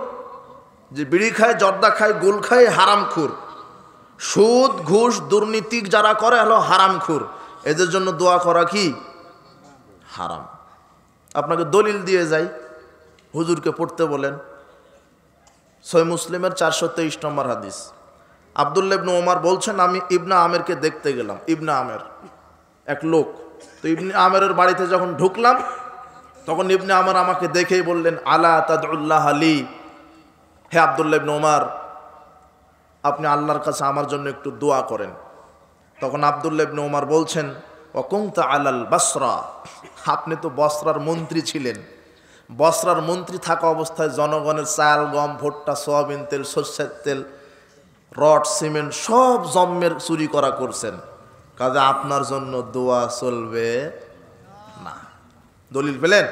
যে বিড়ি খায়, জর্দা খায়, গোল খায়, হারামখোর। সুদ ঘুষ দুর্নীতি যারা করে হলো হারামখোর। এদের জন্য দোয়া করা কি হারাম। আপনাকে দলিল দিয়ে যাই, হুজুরকে পড়তে বলেন। সহিহ মুসলিমের 423 নম্বর হাদিস। আব্দুল্লাহ ইবনে ওমর বলছেন, আমি ইবনে আমেরকে দেখতে গেলাম। ইবনে আমের এক লোক। তো ইবনে আমেরের বাড়িতে যখন ঢুকলাম তখন ইবনে আমের আমাকে দেখেই বললেন, আলা তাদউল্লাহ আলী, হে আব্দুল্লাহ ইবনে ওমর, আপনি আল্লাহর কাছে আমার জন্য একটু দোয়া করেন। তখন আব্দুল্লাহ ইবনে ওমর বলছেন, ওয়াকুনতা আলাল বাসরা, আপনি তো বসরার মন্ত্রী ছিলেন। বসরার মন্ত্রী থাকা অবস্থায় জনগণের চাল, গম, ভুট্টা, সয়াবিন তেল, সরষের তেল, রড, সিমেন্ট সব জম্মের চুরি করা করছেন। কাজে আপনার জন্য দোয়া চলবে না। দলিল পেলেন?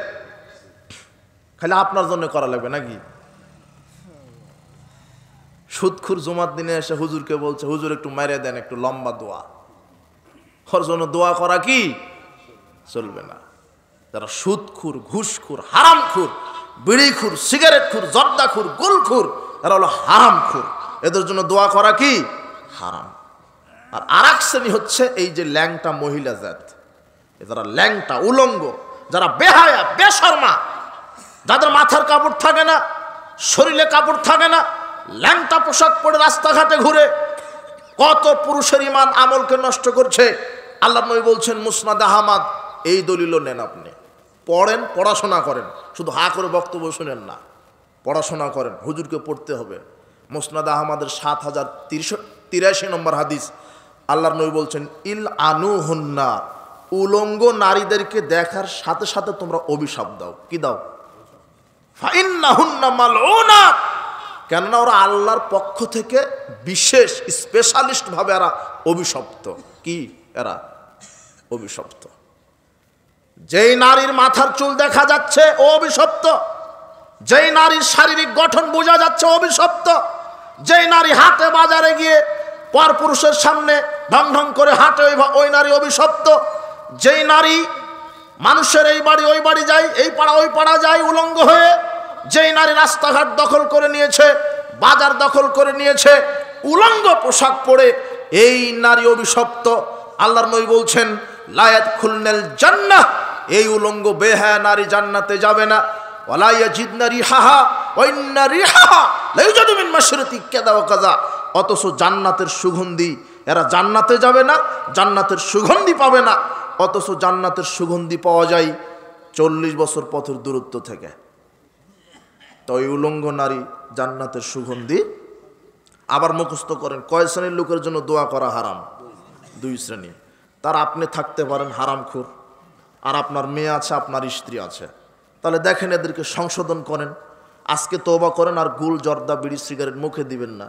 খালি আপনার জন্য করা লাগবে নাকি? সুদখুর জুমার দিনে এসে হুজুরকে বলছে, হুজুর একটু মেরে দেন, একটু লম্বা দোয়া। ওর জন্য দোয়া করা কি চলবে না। যারা সুদখুর, ঘুষখুর, হারামখুর, বিড়িখুর, সিগারেটখুর, জর্দাখুর, গোলখুর, এরা হলো হারামখুর। এদের জন্য দোয়া করা কি হারাম। আর আরেক শ্রেণী হচ্ছে এই যে ল্যাংটা মহিলা জাত, যারা ল্যাংটা, উলঙ্গ, যারা বেহায়া, বেশরমা, যাদের মাথার কাপড় থাকে না, শরীরে কাপড় থাকে না, ল্যাংটা পোশাক পরে রাস্তাঘাটে ঘুরে কত পুরুষের ইমান আমলকে নষ্ট করছে। আল্লাহ নবী বলছেন মুসনাদ আহমদ, এই দলিলও নেন, আপনি পড়েন, পড়াশোনা করেন, শুধু হা করে বক্তব্য শুনেন না, পড়াশোনা করেন। হুজুরকে পড়তে হবে। মুসনাদ আহমদের 7083 নম্বর হাদিস। আল্লাহর নবী বলছেন, ইল আনু হুন্না, উলঙ্গ নারীদেরকে দেখার সাথে সাথে তোমরা অভিশাপ দাও। কি দাও? ফাইন্না হুন্না মালউনা, কেননা ওরা আল্লাহর পক্ষ থেকে বিশেষ স্পেশালিস্ট ভাবে এরা অভিশপ্ত। কি এরা অভিশপ্ত? যেই নারীর মাথার চুল দেখা যাচ্ছে ও অভিশপ্ত, যেই নারীর শারীরিক গঠন বোঝা যাচ্ছে অভিশপ্ত, যেই নারী হাটে বাজারে গিয়ে পরপুরুষের সামনে ঢং ঢং করে হাঁটে ওই নারী অভিশপ্ত, যেই নারী মানুষের এই বাড়ি ওই বাড়ি যায়, এই পাড়া ওই পাড়া যায় উলঙ্গ হয়ে, যেই নারী রাস্তাঘাট দখল করে নিয়েছে, বাজার দখল করে নিয়েছে উলঙ্গ পোশাক পরে, এই নারী অভিশপ্ত। আল্লাহর নবী বলছেন, লা ইয়াদখুলনাল জান্নাহ, এই উলঙ্গ বেহায়া নারী জান্নাতে যাবে না। ওয়ালা ইয়াজিদনা রিহাহা ওয়া ইন্না রিহাহা লা ইউজাদু মিন মাশরিকি কাযা ওয়া কাযা, অথচ জান্নাতের সুগন্ধি, এরা জান্নাতে যাবে না, জান্নাতের সুগন্ধি পাবে না, অথচ জান্নাতের সুগন্ধি পাওয়া যায় 40 বছর পথের দূরত্ব থেকে। তো এই উলঙ্গ নারী জান্নাতের সুগন্ধি। আবার মুখস্থ করেন, কয় শ্রেণীর লোকের জন্য দোয়া করা হারাম? 2 শ্রেণী। তার আপনি থাকতে পারেন হারামখোর, আর আপনার মেয়ে আছে, আপনার স্ত্রী আছে। তাহলে দেখেন এদেরকে সংশোধন করেন, আজকে তওবা করেন, আর গুল জর্দা বিড়ি সিগারেট মুখে দিবেন না।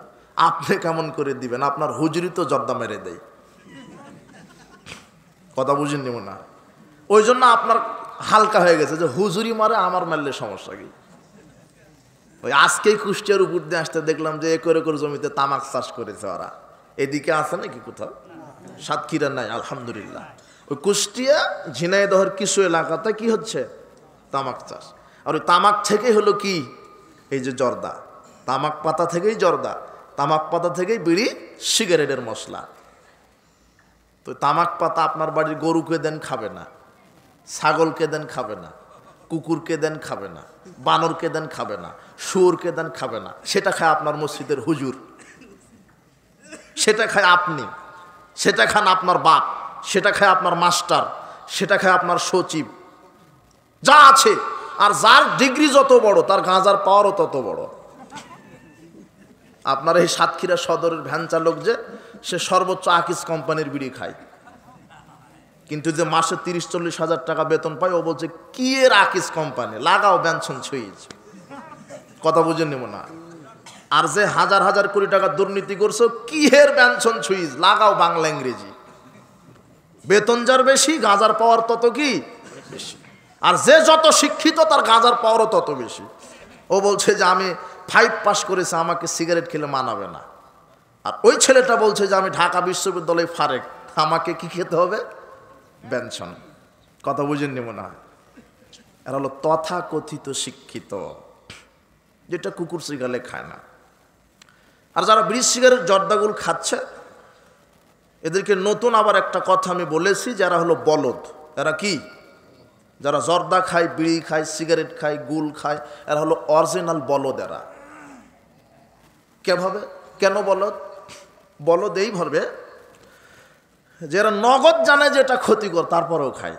আপনি কেমন করে দিবেন? আপনার হুজুরি তো জর্দা মেরে দেয়। কথা বুঝেন নিব না, ওই জন্য আপনার হালকা হয়ে গেছে যে হুজুরি মারে, আমার মারলে সমস্যা কি। ওই আজকেই কুষ্টিয়ার উপর দিয়ে আসতে দেখলাম যে একর একর জমিতে তামাক চাষ করেছে ওরা। এদিকে আছে নাকি কোথাও? সাতক্ষীরা নাই, আলহামদুলিল্লাহ। ওই কুষ্টিয়া ঝিনাইদহের কিছু এলাকাতে কি হচ্ছে? তামাক চাষ। আর ওই তামাক থেকেই হলো কি, এই যে জর্দা, তামাক পাতা থেকেই জর্দা, তামাক পাতা থেকেই বিড়ি সিগারেটের মশলা। তো তামাক পাতা আপনার বাড়ির গরুকে দেন খাবে না, ছাগলকে দেন খাবে না, কুকুরকে দেন খাবে না, বানরকে দেন খাবে না, শুয়োরকে দেন খাবে না। সেটা খায় আপনার মসজিদের হুজুর, সেটা খায় আপনি, সেটা খান আপনার বাপ, সেটা খায় আপনার মাস্টার, সেটা খায় আপনার সচিব, যা আছে। আর যার ডিগ্রি যত বড়, তার গাঁজার পাওয়ারও তত বড়। আপনার এই সাতক্ষীরা সদরের ভ্যান চালক যে, সে সর্বোচ্চ আকিস কোম্পানির বিড়ি খায়, কিন্তু যে মাসে 30-40 হাজার টাকা বেতন পায়, ও বলছে কি এর আকিস কোম্পানি, লাগাও বেনসন সুইচ। কথা বুঝে নেব না। আর যে হাজার হাজার কোটি টাকা দুর্নীতি করছো, কি এর বেনসন সুইচ, লাগাও বাংলা ইংরেজি। বেতন যার বেশি, গাঁজার পাওয়ার তত কি বেশি। আর যে যত শিক্ষিত, তার গাঁজার পাওয়ারও তত বেশি। ও বলছে যে আমি 5 পাস করেছি, আমাকে সিগারেট খেলে মানাবে না। আর ওই ছেলেটা বলছে যে আমি ঢাকা বিশ্ববিদ্যালয়ে ফারেক, আমাকে কি খেতে হবে? বেনসন। কথা বুঝেন নি মনে হয়? এরা হলো তথাকথিত শিক্ষিত, যেটা কুকুর সিগালে খায় না। আর যারা বিড়ি সিগারেট জর্দাগুল খাচ্ছে, এদেরকে নতুন আবার একটা কথা আমি বলেছি, যারা হলো বলদ। এরা কি? যারা জর্দা খায়, বিড়ি খায়, সিগারেট খায়, গুল খায়, এরা হলো অরিজিনাল বলদ। এরা কেভাবে, কেন বলদ? বলদ এইভাবে যে এরা নগদ জানে যে এটা ক্ষতিকর, তারপরেও খায়।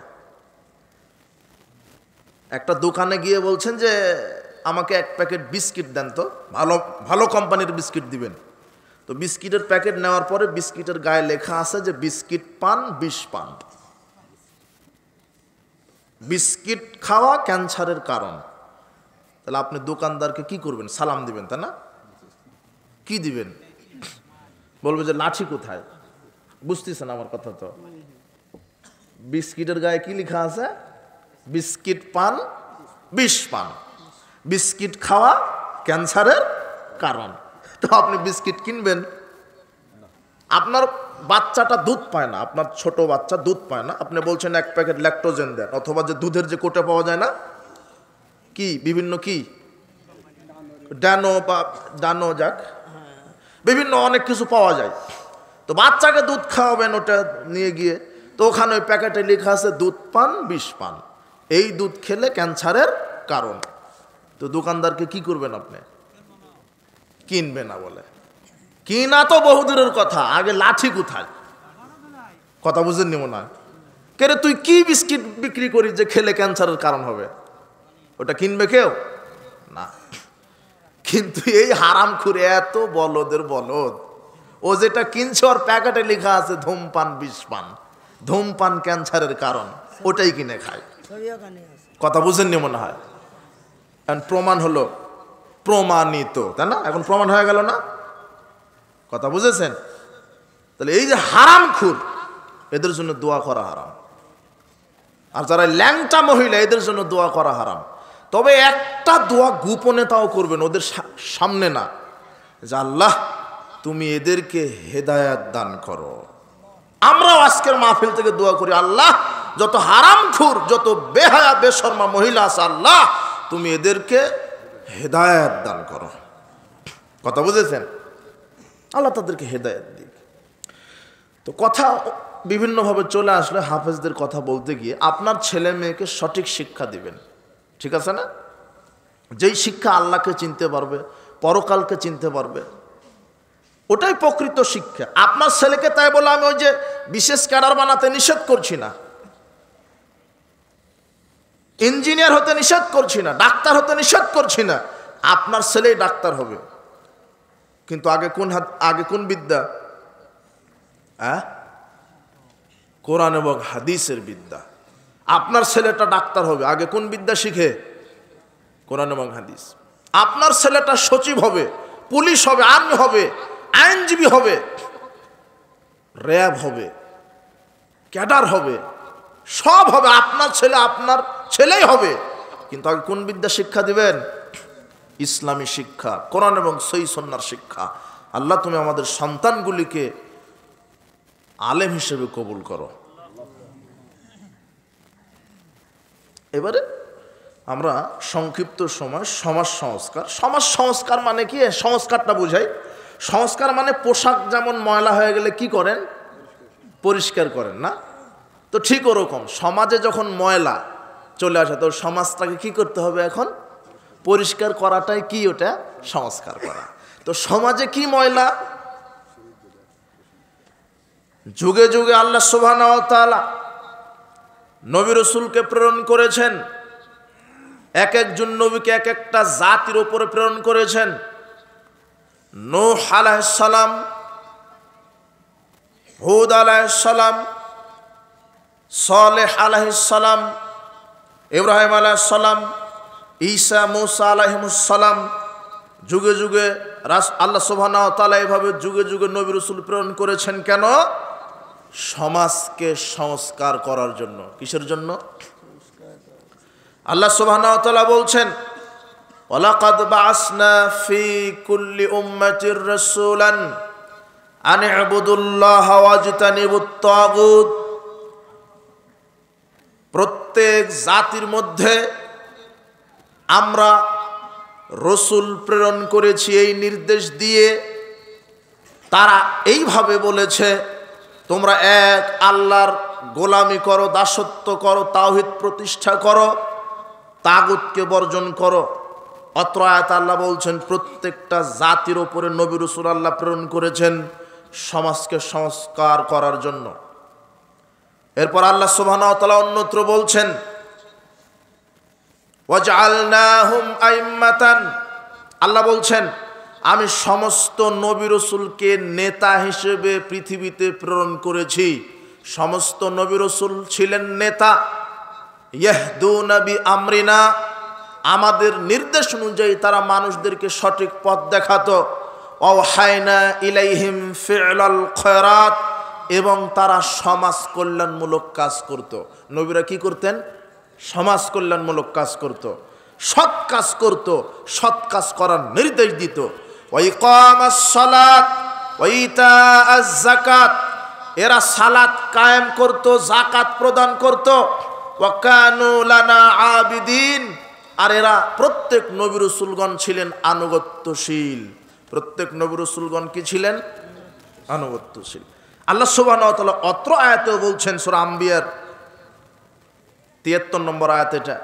একটা দোকানে গিয়ে বলছেন যে আমাকে 1 প্যাকেট বিস্কিট দেন, তো ভালো ভালো কোম্পানির বিস্কিট দিবেন। তো বিস্কিটের প্যাকেট নেওয়ার পরে বিস্কিটের গায়ে লেখা আছে যে বিস্কিট পান, বিষ পান। বিস্কিট খাওয়া ক্যান্সারের কারণ। তাহলে আপনি দোকানদারকে কি করবেন? সালাম দিবেন, তাই না? কি দিবেন? বলবে যে লাঠি কোথায়? বুঝতেছেন আমার কথা? তো বিস্কিটের গায়ে কি লেখা আছে? বিস্কিট পান, বিষ পান। বিস্কিট খাওয়া ক্যান্সারের কারণ। তো আপনি বিস্কিট কিনবেন? আপনার বাচ্চাটা দুধ পায় না, আপনার ছোট বাচ্চা দুধ পায় না, আপনি বলছেন 1 প্যাকেট ল্যাকটোজেন দেন, অথবা যে দুধের যে কোটা পাওয়া যায় না, কি বিভিন্ন কি ডানো বা ডানো যাক, বিভিন্ন অনেক কিছু পাওয়া যায়। তো বাচ্চাকে দুধ খাওয়াবেন ওটা নিয়ে গিয়ে, তো ওখানে ওই প্যাকেটে লেখা আছে দুধ পান, বিষ পান, এই দুধ খেলে ক্যান্সারের কারণ। তো দোকানদারকে কি করবেন আপনি? কিনবে না বলে। কিনা তো বহুদূরের কথা, আগে লাঠি কোথায়? কথা বুঝেননি মনে হয়? কে রে, তুই কি বিস্কিট বিক্রি করিস যে খেলে ক্যান্সারের কারণ হবে? ওটা কিনবে কেউ না। কিন্তু এই হারামখোর এত বলদের বলদ, ও যেটা কিনছে ওর প্যাকেটে লেখা আছে ধূমপান, বিষ পান, ধূমপান ক্যান্সারের কারণ, ওটাই কিনে খায়। কথা বুঝেননি মনে হয়? প্রমাণ হলো প্রমাণিত, তাই না? এখন প্রমাণ হয়ে গেল না? কথা বুঝেছেন? তাহলে এই যে হারামখোর, এদের জন্য দোয়া করা হারাম। আর যারা ল্যাংটা মহিলা, এদের জন্য দোয়া করা হারাম। তবে একটা দোয়া গোপনে তাও করবেন, ওদের সামনে না, যে আল্লাহ তুমি এদেরকে হেদায়েত দান করো। আমরাও আজকের মাহফিল থেকে দোয়া করি, আল্লাহ যত হারামখোর, যত বেহায়া বেশরমা মহিলা আছে, আল্লাহ তুমি এদেরকে হেদায়েত দান করো। কথা বুঝেছেন? আল্লাহ তাদেরকে হেদায়েত দিক। তো কথা বিভিন্নভাবে চলে আসলে হাফেজদের কথা বলতে গিয়ে আপনার ছেলে মেয়েকে সঠিক শিক্ষা দিবেন, ঠিক আছে না? যেই শিক্ষা আল্লাহকে চিনতে পারবে, পরকালকে চিনতে পারবে, ওটাই প্রকৃত শিক্ষা। আপনার ছেলেকে তাই বলে আমি ওই যে বিশেষ ক্যাডার বানাতে নিষেধ করছি না, ইঞ্জিনিয়ার হতে নিষেধ করছি না, ডাক্তার হতে নিষেধ করছি না। আপনার ছেলেই ডাক্তার হবে, কিন্তু আগে কোন বিদ্যা? কোরআন এবং হাদিসের বিদ্যা। আপনার ছেলেটা ডাক্তার হবে, আগে কোন বিদ্যা শিখে? কোরআন এবং হাদিস। আপনার ছেলেটা সচিব হবে, পুলিশ হবে, আর্মি হবে, আইনজীবী হবে, র্যাব হবে, ক্যাডার হবে, সব হবে। আপনার ছেলেই হবে, কিন্তু আগে কোন বিদ্যা শিক্ষা দিবেন? ইসলামী শিক্ষা, কোরআন এবং সহিহ সুন্নাহর শিক্ষা। আল্লাহ তুমি আমাদের সন্তানগুলিকে আলেম হিসেবে কবুল করো। এবারে আমরা সংক্ষিপ্ত সময় সমাজ সংস্কার মানে কি? সংস্কারটা বুঝাই। সংস্কার মানে পোশাক যেমন ময়লা হয়ে গেলে কি করেন? পরিষ্কার করেন না? তো ঠিক ওরকম সমাজে যখন ময়লা চলে আসে তো সমাজটাকে কি করতে হবে? এখন পরিষ্কার করাটাই কি? ওটা সংস্কার করা। তো সমাজে কি ময়লা? যুগে যুগে আল্লাহ সুবহানাহু ওয়া তাআলা নবী রাসূলকে প্রেরণ করেছেন, এক একজন নবীকে এক একটা জাতির উপরে প্রেরণ করেছেন। নূহ আলাইহিস সালাম, হুদ আলাইহিস সালাম, সালেহ আলাইহিস সালাম, ইব্রাহিম আলাইহিস সালাম, ঈসা মুসা আলাইহিমুস সালাম। যুগে যুগে আল্লাহ সুবহানাহু ওয়া তাআলা এভাবে যুগে যুগে নবী রাসূল প্রেরণ করেছেন। কেন? সমাজকে সংস্কার করার জন্য। কিসের জন্য? আল্লাহ সুবহানাহু ওয়া তাআলা বলছেন, ওয়ালাকাদ বাআসনা ফি কুল্লি উম্মাতির রাসূলান আন ইবুদুল্লাহা ওয়াজতানিবুত তাগুত। প্রত্যেক জাতির মধ্যে আমরা রসুল প্রেরণ করেছি এই নির্দেশ দিয়ে, তারা এইভাবে বলেছে তোমরা এক আল্লাহর গোলামি করো, দাসত্ব করো, তাওহীদ প্রতিষ্ঠা করো, তাগুতকে বর্জন করো। অত্র আয়াতে আল্লাহ বলছেন প্রত্যেকটা জাতির উপরে নবী রাসূল আল্লাহ প্রেরণ করেছেন সমাজকে সংস্কার করার জন্য। এরপর আল্লাহ সুবহানাহু ওয়া তাআলা অন্যত্র বলছেন, ওয়াজআলনাহুম আইম্মাতান। আল্লাহ বলছেন আমি সমস্ত নবী রাসূলকে নেতা হিসেবে পৃথিবীতে প্রেরণ করেছি। সমস্ত নবী রাসূল ছিলেন নেতা। ইয়াহদুনা বিআমরিনা, আমাদের নির্দেশ অনুযায়ী তারা মানুষদেরকে সঠিক পথ দেখাতো। ওয়াহাইনা ইলাইহিম ফি'লাল খায়রাত, এবং তারা সমাজ কল্যাণমূলক কাজ করত। নবীরা কি করতেন? সমাজ কল্যাণমূলক কাজ করত, সৎ কাজ করত, সৎ কাজ করার নির্দেশ দিত। ওয়া ইকামাস সালাত ওয়া ইতাআজ যাকাত, এরা সালাত কায়েম করত, যাকাত প্রদান করত। ওয়া কানু লানা আবিদিন, আর এরা প্রত্যেক নবী রাসূলগণ ছিলেন আনুগত্যশীল। প্রত্যেক নবী রাসূলগণ কি ছিলেন? আনুগত্যশীল। আল্লাহ সুবহানাহু ওয়া তাআলা অত্র আয়াতেও বলছেন, সূরা আম্বিয়ার ৭৩ নম্বর আয়াত এটা,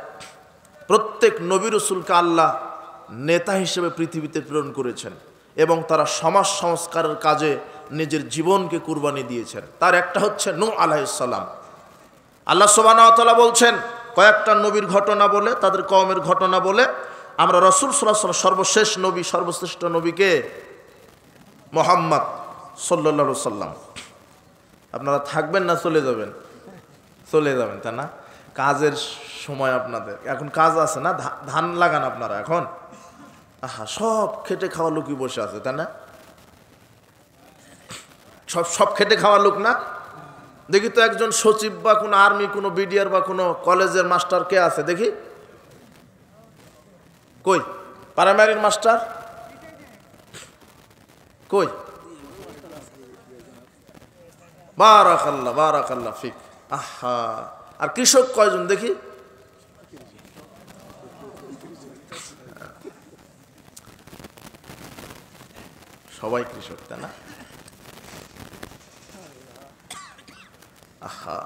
প্রত্যেক নবী রাসূলকে আল্লাহ নেতা হিসেবে পৃথিবীতে প্রেরণ করেছেন এবং তারা সমাজ সংস্কারের কাজে নিজের জীবনকে কুরবানি দিয়েছেন। তার একটা হচ্ছে নূহ আলাইহিস সালাম। আল্লাহ সুবহানাহু ওয়া তাআলা বলছেন কয়েকটা নবীর ঘটনা বলে, তাদের কওমের ঘটনা বলে আমরা রাসূল সাল্লাল্লাহু আলাইহি ওয়াসাল্লাম সর্বশেষ নবী, সর্বশ্রেষ্ঠ নবীকে মুহাম্মদ সাল্লাল্লাহু আলাইহি ওয়াসাল্লাম। আপনারা থাকবেন না চলে যাবেন? চলে যাবেন, তাই না? কাজের সময় আপনাদের এখন কাজ আছে না, ধান লাগান আপনারা এখন। আহা, সব খেটে খাওয়া লোকই বসে আছে, তাই না? সব খেটে খাওয়া লোক না? দেখি তো একজন সচিব বা কোনো আর্মি, কোনো বিডিআর বা কোনো কলেজের মাস্টার কে আছে দেখি? কই? প্রাইমারির মাস্টার কই? বারাকাল্লাহ, বারাকাল্লাহ ফিক। আহা, আর কৃষক কয়জন দেখি? সবাই কৃষক, তাই না? আহা,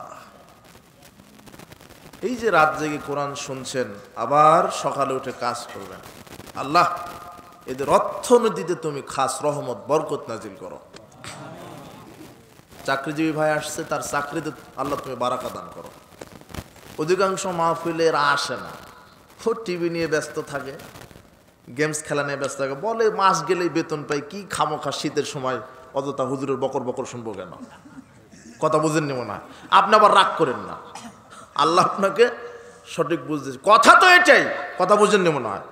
এই যে রাত জেগে কোরআন শুনছেন, আবার সকালে উঠে কাজ করবেন, আল্লাহ এদের অর্থনীতিতে তুমি খাস রহমত বরকত নাজিল করো। চাকরিজীবী ভাই আসছে, তার চাকরিতে আল্লাহ তুমি বারাকা দান করো। অধিকাংশ মাহফিলে এরা আসে না, ও টিভি নিয়ে ব্যস্ত থাকে, গেমস খেলা নিয়ে ব্যস্ত থাকে, বলে মাস গেলেই বেতন পাই, কি খামোখা শীতের সময় অযথা হুজুরের বকর বকর শুনবো কেন? কথা বুঝেননি মনে হয়, আপনি আবার রাগ করেন না, আল্লাহ আপনাকে সঠিক বুঝতে, কথা তো এটাই, কথা বুঝেননি মনে হয়।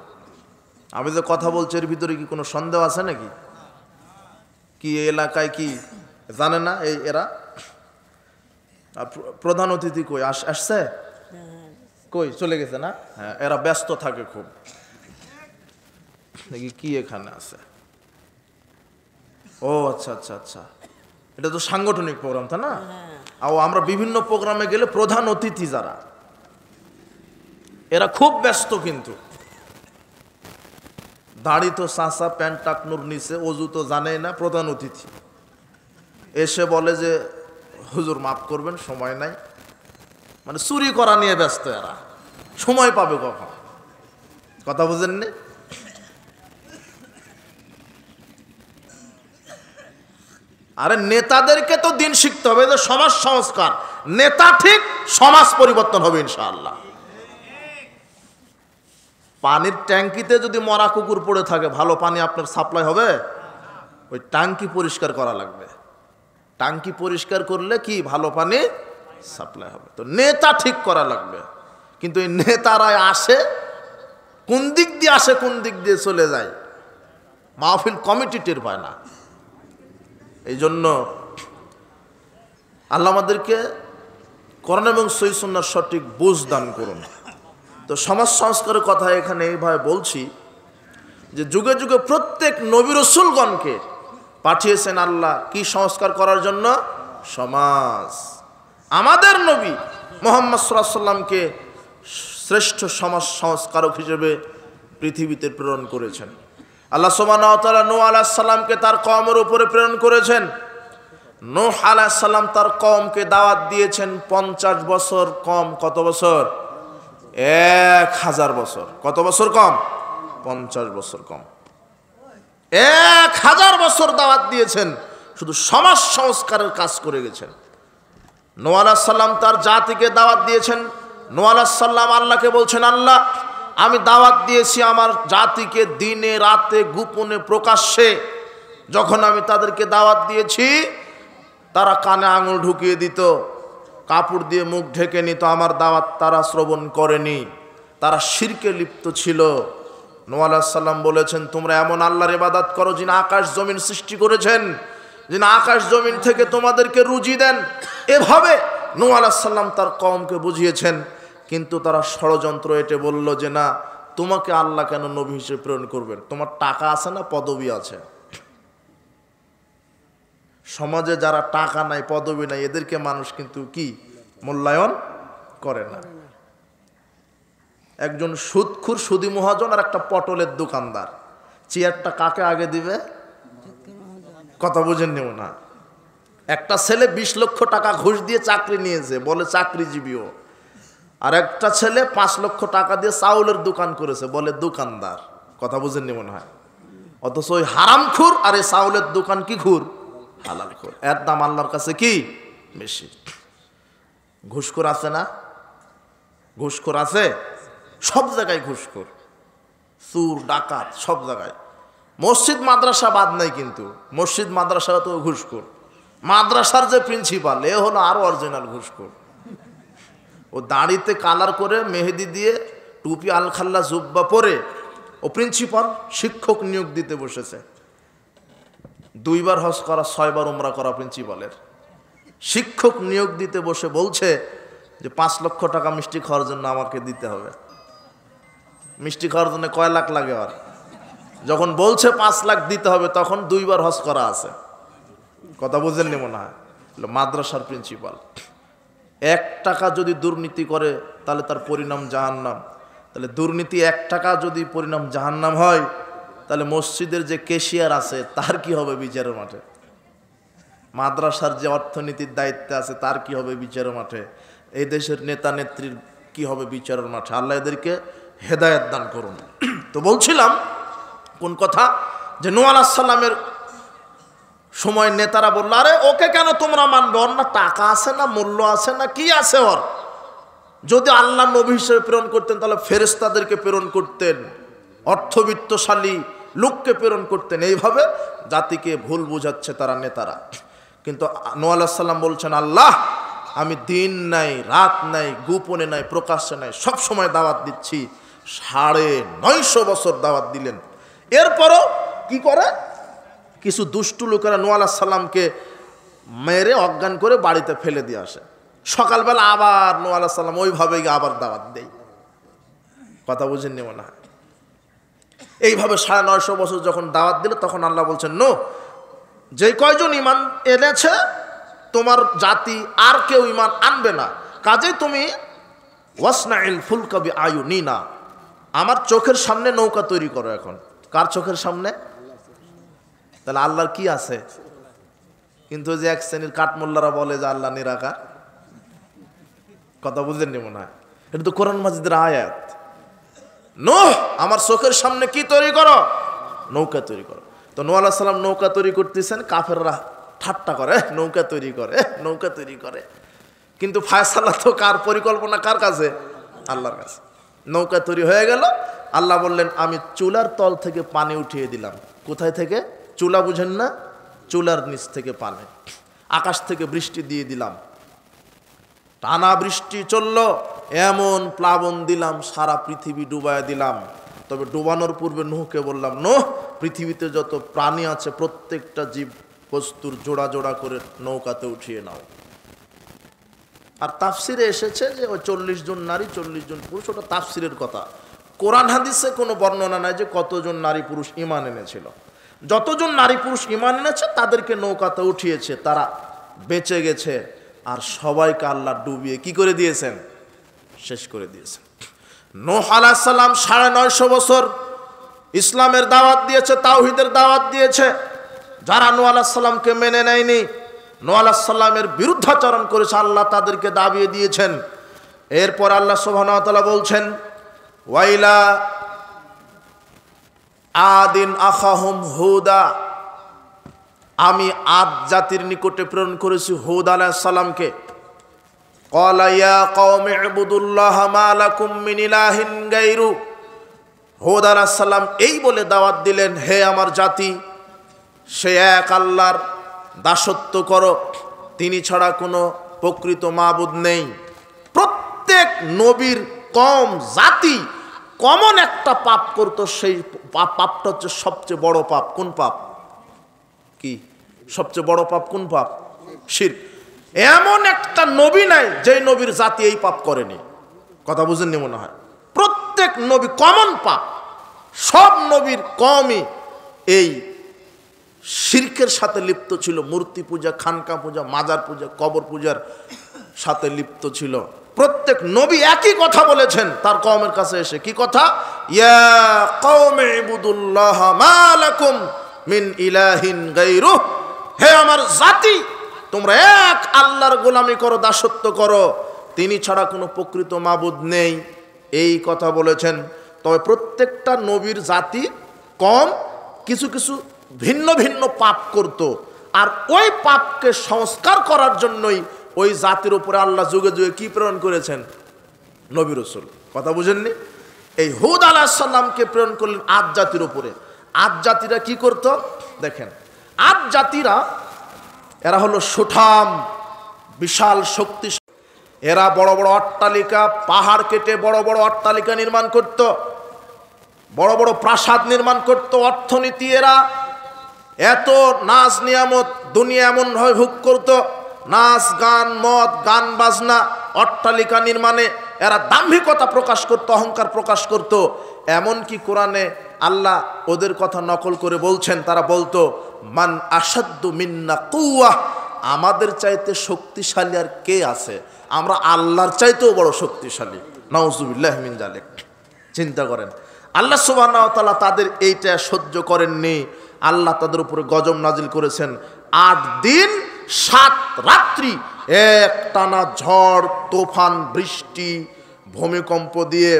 আমি যে কথা বলছি এর ভিতরে কি কোনো সন্দেহ আছে নাকি? কি এই এলাকায় কি জানে না এই এরা? প্রধান অতিথি কই আসছে? কই চলে গেছে না? হ্যাঁ, এরা ব্যস্ত থাকে খুব। দেখি কি এখানে আছে। ও আচ্ছা আচ্ছা আচ্ছা, এটা তো সাংগঠনিক প্রোগ্রাম, তাই না? আমরা বিভিন্ন প্রোগ্রামে গেলে প্রধান অতিথি যারা, এরা খুব ব্যস্ত, কিন্তু দাড়ি তো চাচা, প্যান্ট টাকনুর নিচে, অজু তো জানেই না। প্রধান অতিথি এসে বলে যে হুজুর মাফ করবেন, সময় নাই, মানে চুরি করা নিয়ে ব্যস্ত এরা, সময় পাবে কখন? কথা বুঝেননি? আরে নেতাদেরকে তো দিন শিখতে হবে, যে সমাজ সংস্কার, নেতা ঠিক, সমাজ পরিবর্তন হবে ইনশাআল্লাহ। পানির ট্যাঙ্কিতে যদি মরা কুকুর পড়ে থাকে, ভালো পানি আপনার সাপ্লাই হবে? ওই ট্যাঙ্কি পরিষ্কার করা লাগবে, ট্যাঙ্কি পরিষ্কার করলে কি ভালো পানি সাপ্লাই হবে। তো নেতা ঠিক করা লাগবে, কিন্তু এই নেতারাই আসে, কোন দিক দিয়ে আসে কোন দিক দিয়ে চলে যায়, মাহফিল কমিটি টের পায় না। এই জন্য আল্লাহ আমাদেরকে কোরআন এবং সহিহ সুন্নাহর সঠিক বুঝ দান করুন। তো সমাজ সংস্কারের কথা এখানে এইভাবে বলছি যে যুগে যুগে প্রত্যেক নবী রাসূলগণকে পাঠিয়েছেন আল্লাহ কি সংস্কার করার জন্য? সমাজ। আমাদের নবী মুহাম্মদ সাল্লাল্লাহু আলাইহি সাল্লামকে শ্রেষ্ঠ সমাজ সংস্কারক হিসেবে পৃথিবীতে প্রেরণ করেছেন। আল্লাহ সুবহানাহু ওয়া তাআলা নূহ আলাইহিস সালামকে তার কওমের উপরে প্রেরণ করেছেন। নূহ আলাইহিস সালাম তার কওমকে দাওয়াত দিয়েছেন 50 বছর কম। কত বছর? 1000 বছর। কত বছর কম? 50 বছর কম। 1000 বছর দাওয়াত দিয়েছেন, শুধু সমাজ সংস্কারের কাজ করে গেছেন। নূহ আলাইহিস সালাম তার জাতিকে দাওয়াত দিয়েছেন। নূহ আলাইহিস সালাম আল্লাহকে বলছেন, আল্লাহ আমি দাওয়াত দিয়েছি আমার জাতিকে দিনে রাতে গোপনে প্রকাশ্যে। যখন আমি তাদেরকে দাওয়াত দিয়েছি তারা কানে আঙুল ঢুকিয়ে দিত, কাপড় দিয়ে মুখ ঢেকে নিত, আমার দাওয়াত তারা শ্রবণ করেনি, তারা শিরকে লিপ্ত ছিল। নূহ আলাইহিস সালাম বলেছেন, তোমরা এমন আল্লাহর ইবাদত করো যিনি আকাশ জমিন সৃষ্টি করেছেন, যিনি আকাশ জমিন থেকে তোমাদেরকে রুজি দেন। এভাবে নূহ আলাইহিস সালাম তার কওমকে বুঝিয়েছেন, কিন্তু তারা ষড়যন্ত্র এঁটে বলল যে না, তোমাকে আল্লাহ কেন নবী হিসেবে প্রেরণ করবেন? তোমার টাকা আছে না, পদবি আছে? সমাজে যারা টাকা নাই, পদবি নাই, এদেরকে মানুষ কিন্তু কি মূল্যায়ন করে না। একজন সুদখুর সুদী মহাজন আর একটা পটলের দোকানদার, চেয়ারটা কাকে আগে দিবে? কথা বুঝেননি না? একটা ছেলে 20 লক্ষ টাকা ঘুষ দিয়ে চাকরি নিয়েছে, বলে চাকরিজীবীও। আর একটা ছেলে 5 লক্ষ টাকা দিয়ে চাউলের দোকান করেছে, বলে দোকানদার। কথা বুঝেননি মনে হয়? অথচ ওই হারামখোর আর এই চাউলের দোকান কি খুর? হালালখোর। এর দাম আল্লাহর কাছে কি বেশি। ঘুষখোর আছে না? ঘুষখোর আছে, সব জায়গায় ঘুষখোর, চুর ডাকাত সব জায়গায়। মসজিদ মাদ্রাসা বাদ নাই, কিন্তু মসজিদ মাদ্রাসা তো ঘুষখোর। মাদ্রাসার যে প্রিন্সিপাল, এ হলো আরো অরিজিনাল ঘুষখোর। ও দাড়িতে কালার করে মেহেদি দিয়ে টুপি আলখাল্লা জুব্বা পরে ও প্রিন্সিপাল শিক্ষক নিয়োগ দিতে বসেছে। 2 বার হজ করা, 6 বার উমরা করা প্রিন্সিপালের। শিক্ষক নিয়োগ দিতে বসে বলছে যে 5 লক্ষ টাকা মিষ্টি খাওয়ার জন্য আমাকে দিতে হবে। মিষ্টি খাওয়ার জন্য কয় লাখ লাগে? আর যখন বলছে 5 লাখ দিতে হবে, তখন 2 বার হজ করা আছে। কথা বুঝেননি মনে হয়? মাদ্রাসার প্রিন্সিপাল 1 টাকা যদি দুর্নীতি করে তাহলে তার পরিণাম জাহান্নাম। তাহলে দুর্নীতি 1 টাকা যদি পরিণাম জাহান্নাম হয়, তাহলে মসজিদের যে ক্যাশিয়ার আছে তার কি হবে বিচারের মাঠে? মাদ্রাসার যে অর্থনীতির দায়িত্বে আছে তার কি হবে বিচারের মাঠে, এই দেশের নেতা নেত্রীর কি হবে বিচারের মাঠে। আল্লাহ এদেরকে হেদায়েত দান করুন। তো বলছিলাম কোন কথা, যে নূহ আলাইহিস সালামের সময় নেতারা বলল, আরে ওকে কেন তোমরা মানবে, ওর না টাকা আছে না মূল্য আছে না কি আছে ওর, যদি আল্লাহ নবী হিসেবে প্রেরণ করতেন তাহলে ফেরেশতাদেরকে প্রেরণ করতেন, অর্থবিত্তশালী লোককে প্রেরণ করতেন। এইভাবে জাতিকে ভুল বুঝাচ্ছে তারা নেতারা। কিন্তু নূহ আলাইহিস সালাম বলছেন, আল্লাহ আমি দিন নাই রাত নাই গোপনে নাই প্রকাশ্যে নাই সব সময় দাওয়াত দিচ্ছি। 950 বছর দাওয়াত দিলেন। এরপরও কি করে, কিছু দুষ্টু লোকেরা নূহ আলাইহিস সালামকে মেরে অজ্ঞান করে বাড়িতে ফেলে দিয়ে আসে। সকালবেলা আবার নূহ আলাইহিস সালাম ওইভাবেই আবার দাওয়াত দেয়। কথা বুঝেননি মনে হয়। এইভাবে 950 বছর যখন দাওয়াত দিল তখন আল্লাহ বলছেন, নূহ যে কয়জন ঈমান এনেছে তোমার জাতি আর কেউ ঈমান আনবে না, কাজেই তুমি ওয়াসনাইল ফুলকা বিআয়ুনিনা, আমার চোখের সামনে নৌকা তৈরি করো। এখন কার চোখের সামনে? তাহলে আল্লাহর কি আছে? কিন্তু যে এক শ্রেণীর কাঠমোল্লারা বলে যে আল্লাহ নিরাকার, কথা বুঝেননি মনে হয়। এটা তো কোরআন মাজিদের আয়াত। নূহ আমার চোখের সামনে কি তৈরি করো? নৌকা তৈরি করো। তো নূহ আলাইহিস সালাম নৌকা তৈরি করতেছেন, কাফেররা ঠাট্টা করে, নৌকা তৈরি করে, নৌকা তৈরি করে। কিন্তু ফায়সালা তো কার, পরিকল্পনা কার কাছে? আল্লাহর কাছে। নৌকা তৈরি হয়ে গেল। আল্লাহ বললেন, আমি চুলার তল থেকে পানি উঠিয়ে দিলাম। কোথায় থেকে? চুলা বুঝেন না? চুলার নিচ থেকে পানি, আকাশ থেকে বৃষ্টি দিয়ে দিলাম, টানা বৃষ্টি চলল, এমন প্লাবন দিলাম সারা পৃথিবী ডুবায় দিলাম। তবে ডুবানোর পূর্বে নূহকে বললাম, নূহ পৃথিবীতে যত প্রাণী আছে প্রত্যেকটা জীব বস্তুর জোড়া জোড়া করে নৌকাতে উঠিয়ে নাও। আর তাফসিরে এসেছে যে ওই 40 জন নারী 40 জন পুরুষ, ওটা তাফসিরের কথা। কোরআন হাদিসে কোনো বর্ণনা নাই যে কতজন নারী পুরুষ ঈমান এনেছিল। যতজন নারী পুরুষ ঈমান এনেছে তাদেরকে নৌকাতে উঠিয়েছে, তারা বেঁচে গেছে। আর সবাইকে আল্লাহ ডুবিয়ে কি করে দিয়েছেন? শেষ করে দিয়েছেন। নূহ আলাইহিস সালাম 950 বছর ইসলামের দাওয়াত দিয়েছে, তাওহীদের দাওয়াত দিয়েছে। যারা নূহ আলাইহিস সালামকে মেনে নেয়নি, নূহ আলাইহিস সালামের বিরুদ্ধাচরণ করেছে, আল্লাহ তাদেরকে দাবিয়ে দিয়েছেন। এরপর আল্লাহ সুবহানাহু ওয়া তাআলা বলছেন, ওয়াইলা আদিন আখাহুম হুদা, আমি আদ জাতির নিকটে প্রেরণ করেছি হুদ আলাইহিস সালামকে। ক্বালা ইয়া কওমি ইবুদুল্লাহা মা লাকুম মিন ইলাহিন গায়রু, হুদ আলাইহিস সালাম এই বলে দাওয়াত দিলেন, হে আমার জাতি, সে এক আল্লাহর দাসত্ব করো, তিনি ছাড়া কোনো প্রকৃত মাবুদ নেই। প্রত্যেক নবীর কম জাতি কমন একটা পাপ করত, সেই পাপটা হচ্ছে সবচেয়ে বড় পাপ। কোন পাপ? কি সবচেয়ে বড় পাপ? কোন পাপ? শিরক। এমন একটা নবী নাই যে নবীর জাতি এই পাপ করেনি। কথা বুঝেননি মনে হয়। প্রত্যেক নবী কমন পাপ, সব নবীর কমই এই শিরকের সাথে লিপ্ত ছিল। মূর্তি পূজা, খানকা পূজা, মাজার পূজা, কবর পূজার সাথে লিপ্ত ছিল। প্রত্যেক নবী একই কথা বলেছেন তার কওমের কাছে এসে। কি কথা? ইয়া কওমি ইবুদুল্লাহা মা লাকুম মিন ইলাহিন গায়রু, হে আমার জাতি, তোমরা এক আল্লাহর গোলামি করো, দাসত্ব করো, তিনি ছাড়া কোনো প্রকৃত মাবুদ নেই। এই কথা বলেছেন। তবে প্রত্যেকটা নবীর জাতি কম কিছু কিছু ভিন্ন ভিন্ন পাপ করত, আর ওই পাপকে সংস্কার করার জন্যই ওই জাতির উপরে আল্লাহ যুগে যুগে কি প্রেরণ করেছেন? নবী রাসূল। কথা বুঝেননি? এই হুদ আলাইহিস সালামকে প্রেরণ করলেন আদ জাতির উপরে। আদ জাতিরা কি করত দেখেন। আদ জাতিরা এরা হলো সুঠাম, বিশাল শক্তিশালী। এরা বড় বড় অট্টালিকা, পাহাড় কেটে বড় বড় অট্টালিকা নির্মাণ করত, বড় বড় প্রাসাদ নির্মাণ করত। অর্থনীতি এরা এত নাচ নিয়ামত দুনিয়া এমনভাবে ভোগ করত, নাচ গান মদ গান বাজনা, অট্টালিকা নির্মাণে এরা দাম্ভিকতা প্রকাশ করত, অহংকার প্রকাশ করত। এমনকি কোরআনে আল্লাহ ওদের কথা নকল করে বলছেন, তারা বলতো মান আসাদ্দু মিন্না কুওয়া, আমাদের চাইতে শক্তিশালী আর কে আছে? আমরা আল্লাহর চাইতেও বড় শক্তিশালী। নাউজুবিল্লাহি মিন যালিক। চিন্তা করেন, আল্লাহ সুবহানাহু ওয়া তাআলা তাদের এইটা সহ্য করেননি। আল্লাহ তাদের উপরে গজব নাজিল করেছেন। 8 দিন 7 রাত্রি এক টানা ঝড় তুফান বৃষ্টি ভূমিকম্প দিয়ে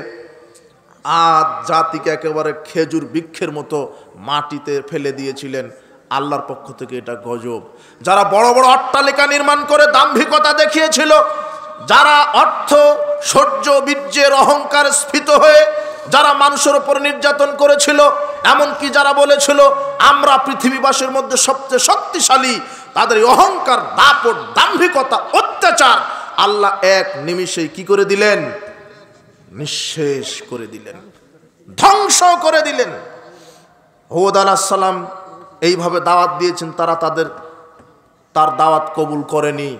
আদ জাতিকে একেবারে খেজুর বৃক্ষের মতো মাটিতে ফেলে দিয়েছিলেন। আল্লাহর পক্ষ থেকে এটা গজব। যারা বড় বড় অট্টালিকা নির্মাণ করে দাম্ভিকতা দেখিয়েছিল, যারা অর্থ সহ্য বীর্যের অহংকার স্ফীত হয়ে যারা মানুষের উপর নির্যাতন করেছিল, এমনকি যারা বলেছিল আমরা পৃথিবীবাসীর মধ্যে সবচেয়ে শক্তিশালী, তাদের অহংকার, দাপট, দাম্ভিকতা, অত্যাচার আল্লাহ এক নিমিষেই কি করে দিলেন? নিঃশেষ করে দিলেন, ধ্বংস করে দিলেন। হুদ আলাইহিস সালাম এইভাবে দাওয়াত দিয়েছেন, তারা তার দাওয়াত কবুল করেনি।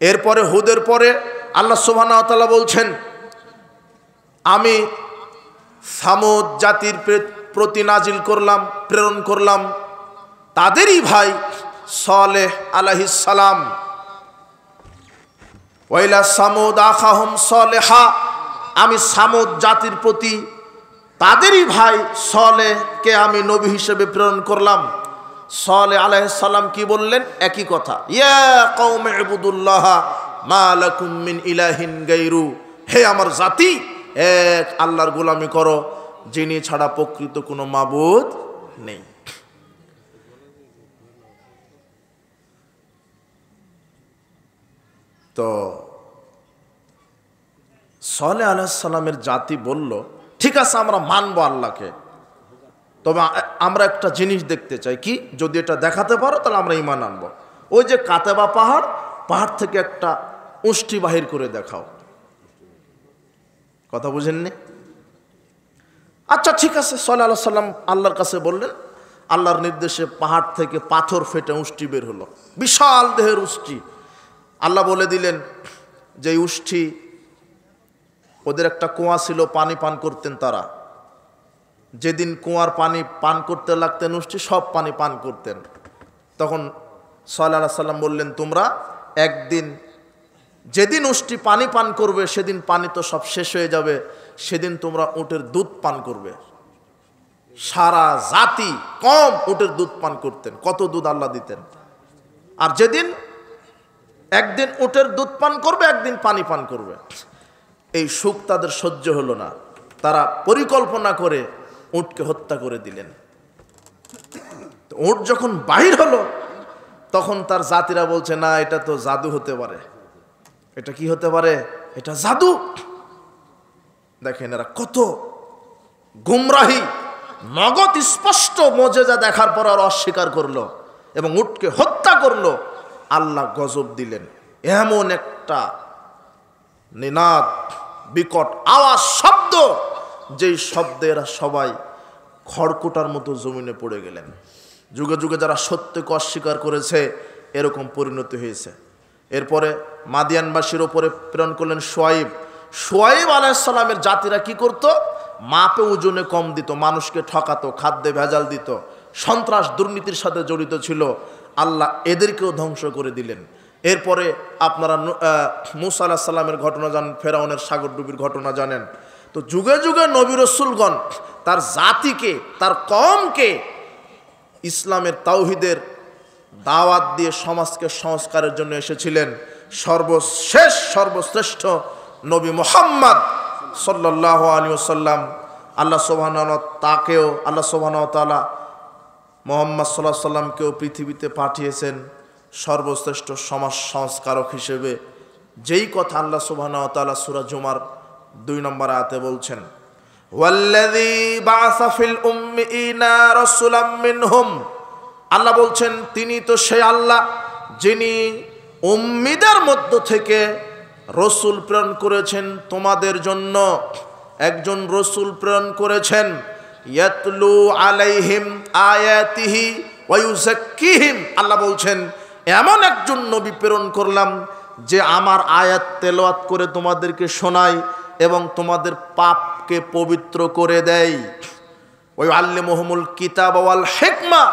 এরপরে হুদের পরে আল্লাহ সুবহানাহু ওয়া তাআলা বলছেন, আমি সামুদ জাতির প্রতি নাজিল করলাম, প্রেরণ করলাম তাদেরই ভাই সালেহ আলাইহিস সালাম। ওয়াইলা সামুদ আখাহুম সালেহা, আমি সামুদ জাতির প্রতি তাদেরই ভাই সালেহকে আমি নবী হিসেবে প্রেরণ করলাম। সালেহ আলাইহিস সালাম কি বললেন? একই কথা, ইয়া কওমি ইবুদুল্লাহ মা লাকুম মিন ইলাহিন গায়রু, হে আমার জাতি, এক আল্লাহর গোলামি করো, যিনি ছাড়া প্রকৃত কোনো মাবুদ নেই। তো সালেহ আলাইহিস সালামের জাতি বলল, ঠিক আছে আমরা মানবো আল্লাহকে, তবে আমরা একটা জিনিস দেখতে চাই। কি? যদি এটা দেখাতে পারো তাহলে আমরা ঈমান আনবো। ওই যে কাতেবা পাহাড়, পাহাড় থেকে একটা উষ্টি বাহির করে দেখাও। কথা বুঝেননি? আচ্ছা ঠিক আছে, সালেহ আলাইহিস সালাম আল্লাহর কাছে বললেন, আল্লাহর নির্দেশে পাহাড় থেকে পাথর ফেটে উষ্টি বের হলো, বিশাল দেহের উষ্টি। আল্লাহ বলে দিলেন যে উষ্টি, ওদের একটা কুয়া ছিল, পানি পান করতেন তারা। যেদিন কুয়ার পানি পান করতে লাগতেন উষ্টি, সব পানি পান করতেন। তখন সালেহ আলাইহিস সালাম বললেন, তোমরা একদিন যেদিন উষ্টি পানি পান করবে, সেদিন পানি তো সব শেষ হয়ে যাবে, সেদিন তোমরা উটের দুধ পান করবে। সারা জাতি কম উটের দুধ পান করতেন। কত দুধ আল্লাহ দিতেন। আর যেদিন একদিন উটের দুধ পান করবে, একদিন পানি পান করবে। এই সুখ তাদের সহ্য হলো না, তারা পরিকল্পনা করে উটকে হত্যা করে দিলেন। উট যখন বাহির হলো, তখন তার জাতিরা বলছে, না এটা তো জাদু হতে পারে। এটা কি হতে পারে? এটা জাদু। দেখেন এরা কত গুমরাহি, নগদ স্পষ্ট মুজিজা দেখার পর আর অস্বীকার করলো এবং উটকে হত্যা করলো। আল্লাহ গজব দিলেন, এমন একটা নিনাদ, বিকট আওয়াজ, শব্দ, যেই শব্দে এরা সবাই খড়কুটার মতো জমিনে পড়ে গেলেন। যুগে যুগে যারা সত্যকে অস্বীকার করেছে, এরকম পরিণতি হয়েছে। এরপরে মাদিয়ানবাসীর ওপরে প্রেরণ করলেন শুআয়ব। শুআয়ব আলাইহিস সালামের জাতিরা কি করত? মাপে ওজনে কম দিত, মানুষকে ঠকাতো, খাদ্যে ভেজাল দিত, সন্ত্রাস দুর্নীতির সাথে জড়িত ছিল। আল্লাহ এদেরকেও ধ্বংস করে দিলেন। এরপরে আপনারা মূসা আলাইহিস সালামের ঘটনা জানেন, ফেরাউনের সাগরডুবির ঘটনা জানেন। তো যুগে যুগে নবী রাসূলগণ তার জাতিকে, তার কওমকে ইসলামের তাওহীদের দাওয়াত দিয়ে সমাজকে সংস্কারের জন্য এসেছিলেন। সর্বশেষ সর্বশ্রেষ্ঠ নবী মুহাম্মদ সাল্লাল্লাহু আলাইহি ওয়াসাল্লাম, আল্লাহ সুবহানাহু তাকেও, আল্লাহ সুবহানাহু ওয়া তাআলা মুহাম্মদ সাল্লাল্লাহু আলাইহি ওয়াসাল্লামকেও পৃথিবীতে পাঠিয়েছেন সর্বশ্রেষ্ঠ সমাজ সংস্কারক হিসেবে। যেই কথা আল্লাহ সুবহানাহু ওয়া তাআলা সূরা জুমার 2 নম্বর আয়াতে বলছেন, ওয়াল্লাযী বাআসা ফিল উম্মিয়িনা রাসূলাম মিনহুম, আল্লাহ বলছেন তিনি তো সেই আল্লাহ যিনি উম্মিদের মধ্য থেকে রসুল প্রেরণ করেছেন। তোমাদের জন্য একজন রসুল প্রেরণ করেছেন, ইয়াতলু আলাইহিম আয়াতিহি ওয়া ইউযাক্কিহিম। আল্লাহ বলছেন এমন একজন নবী প্রেরণ করলাম যে আমার আয়াত তেলাওয়াত করে তোমাদেরকে শোনায় এবং তোমাদের পাপকে পবিত্র করে দেয়। ওয়া ইউআল্লিমুহুমুল কিতাব ওয়াল হিকমা,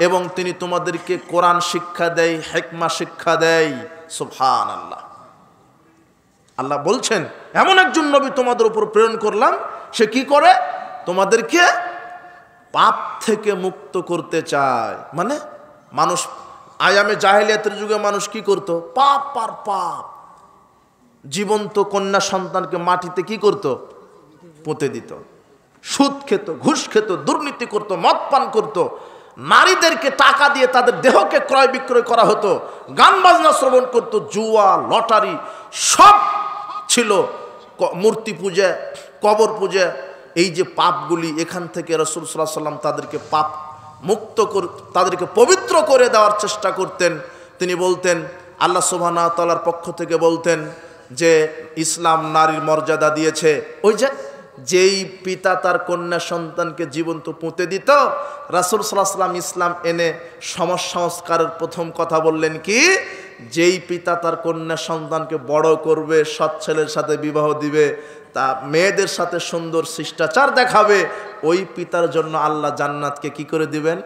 এবং তিনি তোমাদেরকে কোরআন শিক্ষা দেয়, হিকমা শিক্ষা দেয়। সুবহানাল্লাহ। আল্লাহ বলছেন এমন একজন নবী তোমাদের উপর প্রেরণ করলাম, সে কি করে? তোমাদেরকে পাপ থেকে মুক্ত করতে চায়। মানে মানুষ আয়ামে জাহেলিয়াতের যুগে মানুষ কি করত? পাপ আর পাপ। জীবন্ত কন্যা সন্তানকে মাটিতে কি করত? পুঁতে দিত। সুদ খেত, ঘুষ খেত, দুর্নীতি করত, মদ পান করত। নারীদেরকে টাকা দিয়ে তাদের দেহকে ক্রয় বিক্রয় করা হতো। গান বাজনা শ্রবণ করত, জুয়া, লটারি সব ছিল। মূর্তি পূজা, কবর পূজা, এই যে পাপগুলি, এখান থেকে রাসূল সাল্লাল্লাহু আলাইহি ওয়াসাল্লাম তাদেরকে পাপ মুক্ত তাদেরকে পবিত্র করে দেওয়ার চেষ্টা করতেন। তিনি বলতেন, আল্লাহ সুবহানাহু ওয়া তাআলার পক্ষ থেকে বলতেন যে ইসলাম নারীর মর্যাদা দিয়েছে। ওই যেই পিতা তার কন্যা সন্তানকে জীবন্ত পুঁতে দিত, রাসূল সাল্লাল্লাহু আলাইহি ওয়াসাল্লাম ইসলাম এনে সমাজ সংস্কারের প্রথম কথা বললেন কি? যেই পিতা তার কন্যা সন্তানকে বড় করবে, সৎ ছেলের সাথে বিবাহ দিবে, তা মেয়েদের সাথে সুন্দর শিষ্টাচার দেখাবে, ওই পিতার জন্য আল্লাহ জান্নাতকে কি করে দিবেন?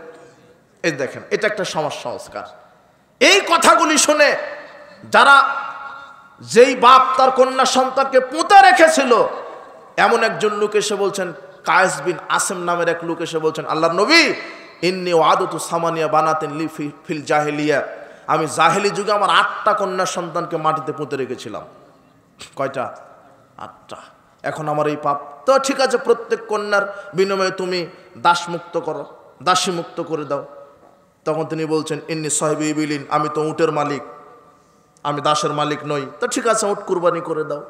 এই দেখেন, এটা একটা সমাজ সংস্কার। এই কথাগুলি শুনে যারা, যেই বাপ তার কন্যা সন্তানকে পুঁতে রেখেছিল, এমন একজন লোক এসে বলছেন, কায়েস বিন আসেম নামের এক লোক এসে বলছেন, আল্লাহর নবী, ইন্নী ওয়াদাতু সামানিয়া বানাতিন লি ফিল জাহেলিয়া, আমি জাহেলি যুগে আমার 8টা কন্যা সন্তানকে মাটিতে পুঁতে রেখেছিলাম। কয়টা? 8টা। এখন আমার এই পাপ। তো ঠিক আছে, প্রত্যেক কন্যার বিনিময়ে তুমি দাসমুক্ত করো, দাসী মুক্ত করে দাও। তখন তিনি বলছেন, ইন্নী সাহিবি ইবিলিন, আমি তো উটের মালিক, আমি দাসের মালিক নই। তো ঠিক আছে, উট কুরবানি করে দাও।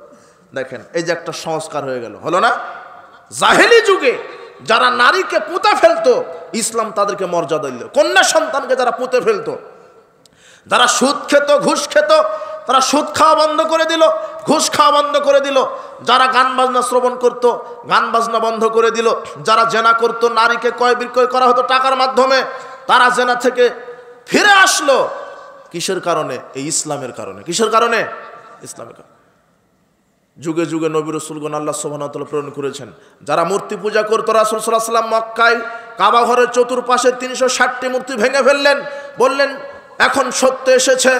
দেখেন, এই যে একটা সংস্কার হয়ে গেল, হলো না? জাহেলি যুগে যারা নারীকে পুঁতে ফেলতো, ইসলাম তাদেরকে মর্যাদা দিল। কন্যা সন্তানকে যারা পুঁতে ফেলতো, যারা সুদ খেত, ঘুষ খেত, তারা সুদ খাওয়া বন্ধ করে দিল, ঘুষ খাওয়া বন্ধ করে দিল। যারা গান বাজনা শ্রবণ করত, গান বাজনা বন্ধ করে দিল। যারা জেনা করত, নারীকে ক্রয় বিক্রয় করা হতো টাকার মাধ্যমে, তারা জেনা থেকে ফিরে আসলো। কিসের কারণে? এই ইসলামের কারণে। কিসের কারণে? ইসলামের কারণে। যুগে যুগে নবী রাসূলগণ আল্লাহ সুবহানাহু ওয়া তাআলা প্রেরণ করেছেন। যারা মূর্তি পূজা করত, রাসূল সাল্লাল্লাহু আলাইহি ওয়াসাল্লাম মক্কায় কাবা ঘরের চতুর্পাশে 360টি মূর্তি ভেঙে ফেললেন। বললেন, এখন সত্য এসেছে,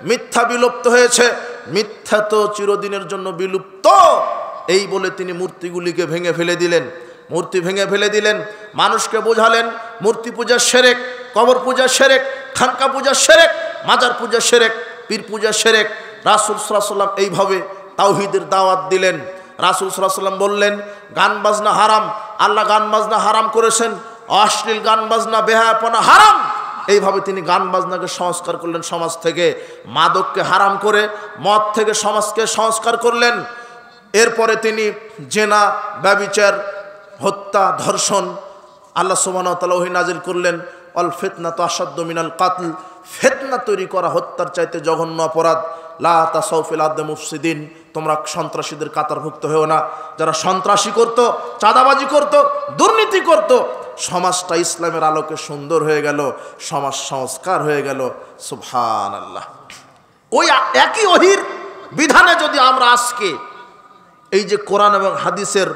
মিথ্যা বিলুপ্ত হয়েছে, মিথ্যা তো চিরদিনের জন্য বিলুপ্ত। এই বলে তিনি মূর্তিগুলিকে ভেঙে ফেলে দিলেন। মূর্তি ভেঙে ফেলে দিলেন, মানুষকে বোঝালেন মূর্তি পূজা শিরক, কবর পূজা শিরক, খানকা পূজা শিরক, মাজার পূজা শিরক, পীর পূজা শিরক। রাসূল সাল্লাল্লাহু আলাইহি ওয়াসাল্লাম এইভাবে তাওহীদের দাওয়াত দিলেন। রাসূল সাল্লাল্লাহু আলাইহি ওয়াসাল্লাম বললেন, গান বাজনা হারাম, আল্লাহ গান বাজনা হারাম করেছেন, অশ্লীল গান বাজনা, বেহায়াপনা হারাম। এইভাবে তিনি গান বাজনাকে সংস্কার করলেন সমাজ থেকে, মাদককে হারাম করে মদ থেকে সমাজকে সংস্কার করলেন। এরপরে তিনি জেনা, ব্যভিচার, হত্যা, ধর্ষণ, আল্লাহ সুবহানাহু ওয়া তাআলা ওহী নাজিল করলেন, অল ফিতনাতু আশাদ্দু মিনাল কাতল, ফিতনা তৈরি করা হত্যার চাইতে জঘন্য অপরাধ। লা তাসাউ ফিল আরদি মুফসিদিন, তোমরা সন্ত্রাসীদের কাতারভুক্ত হও না। যারা সন্ত্রাসী করত, চাঁদাবাজি করত, দুর্নীতি করত, সমাজটা ইসলামের আলোকে সুন্দর হয়ে গেল, সমাজ সংস্কার হয়ে গেল। সুবহানাল্লাহ। ওই একই ওহীর বিধানে যদি আমরা আজকে এই যে কোরআন এবং হাদিসের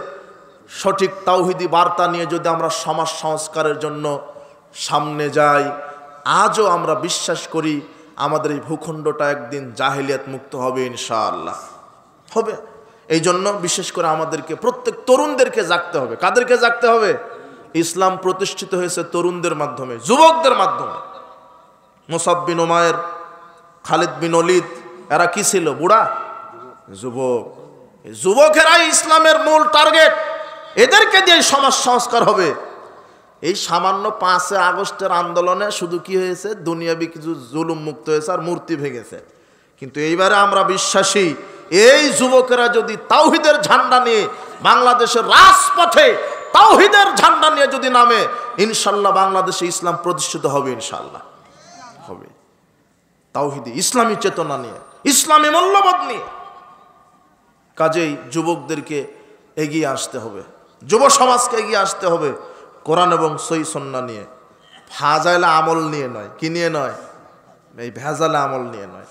সঠিক তাওহীদি বার্তা নিয়ে যদি আমরা সমাজ সংস্কারের জন্য সামনে যাই, আজও আমরা বিশ্বাস করি আমাদের এই ভূখণ্ডটা একদিন জাহেলিয়াত মুক্ত হবে, ইনশাআল্লাহ হবে। এই জন্য বিশেষ করে আমাদেরকে প্রত্যেক তরুণদেরকে জাগতে হবে। কাদেরকে জাগতে হবে? ইসলাম প্রতিষ্ঠিত হয়েছে তরুণদের মাধ্যমে, যুবকদের মাধ্যমে। মুসাব বিন উমায়ের, খালিদ বিন ওলীদ, এরা কি ছিল? বুড়া, যুবক। যুবকেরাই ইসলামের মূল টার্গেট। এদেরকে দিয়ে সমাজ সংস্কার হবে। এই সামান্য 5 আগস্টের আন্দোলনে শুধু কি হয়েছে? দুনিয়াবি কিছু জুলুম মুক্ত হয়েছে আর মূর্তি ভেঙেছে। কিন্তু এইবারে আমরা বিশ্বাসী, এই যুবকেরা যদি তাওহীদের ঝান্ডা নিয়ে বাংলাদেশের রাজপথে তাওহীদের ঝান্ডা নিয়ে যদি নামে, ইনশাল্লাহ বাংলাদেশে ইসলাম প্রতিষ্ঠিত হবে, ইনশাল্লাহ হবে। তাওহীদি ইসলামী চেতনা নিয়ে, ইসলামী মূল্যবোধ নিয়ে। কাজেই যুবকদেরকে এগিয়ে আসতে হবে, যুব সমাজকে এগিয়ে আসতে হবে কোরআন এবং সহিহ সুন্নাহ নিয়ে, ফাজাইলা আমল নিয়ে নয়। কি নিয়ে নয়? এই ভেজালা আমল নিয়ে নয়,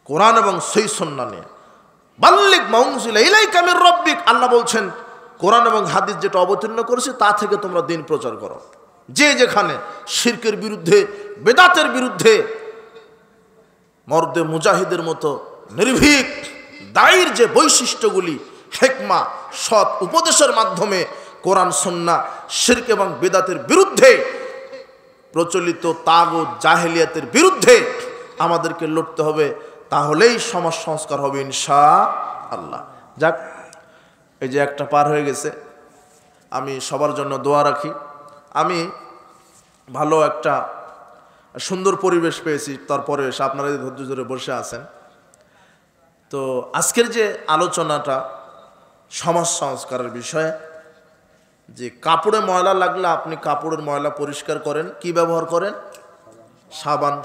কোরআন এবং সহিহ সুন্নাহ নিয়ে। বাল্লিগ মা উনজিলা ইলাইকা মির রাব্বিক, আল্লাহ বলছেন কোরআন এবং হাদিস যেটা অবতীর্ণ করেছে তা থেকে তোমরা দিন প্রচার করো। যে যেখানে শিরকের বিরুদ্ধে, বেদাতের বিরুদ্ধে মর্দে মুজাহিদের মতো নির্ভীক দায়ীর যে বৈশিষ্ট্যগুলি, হিকমা, সৎ উপদেশের মাধ্যমে কোরআন সুন্নাহ, শিরক এবং বেদাতের বিরুদ্ধে প্রচলিত তাগুত জাহেলিয়াতের বিরুদ্ধে আমাদেরকে লড়তে হবে, তাহলেই সমাজ সংস্কার হবে ইনশাআল্লাহ। যাক, এই যে একটা পার হয়ে গেছে, আমি সবার জন্য দোয়া রাখি। আমি ভালো একটা সুন্দর পরিবেশ পেয়েছি, তারপরে আপনারা ধৈর্য ধরে বসে আছেন। তো আজকের যে আলোচনাটা সমাজ সংস্কারের বিষয়ে, যে কাপড়ে ময়লা লাগলে আপনি কাপড়ের ময়লা পরিষ্কার করেন, কি ব্যবহার করেন? সাবান।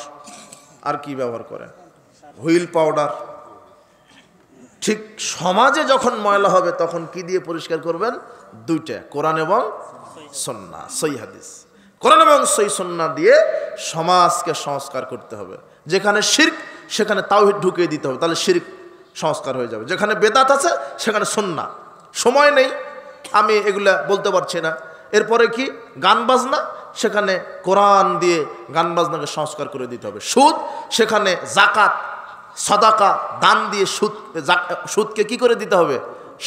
আর কি ব্যবহার করেন? Wheel powder. ঠিক সমাজে যখন ময়লা হবে তখন কি দিয়ে পরিষ্কার করবেন? দুইটা, কোরআন এবং সুন্নাহ, সহিহ হাদিস। কোরআন এবং সহিহ সুন্নাহ দিয়ে সমাজকে সংস্কার করতে হবে। যেখানে শিরক সেখানে তাওহীদ ঢুকিয়ে দিতে হবে, তাহলে শিরক সংস্কার হয়ে যাবে। যেখানে বেদাত আছে সেখানে সুন্নাহ। সময় নেই, আমি এগুলা বলতে পারছি না। এরপরে কি? গান বাজনা, সেখানে কোরআন দিয়ে গান বাজনাকে সংস্কার করে দিতে হবে। সুদ, সেখানে জাকাত, সাদাকা, দান দিয়ে সুদকে কি করে দিতে হবে?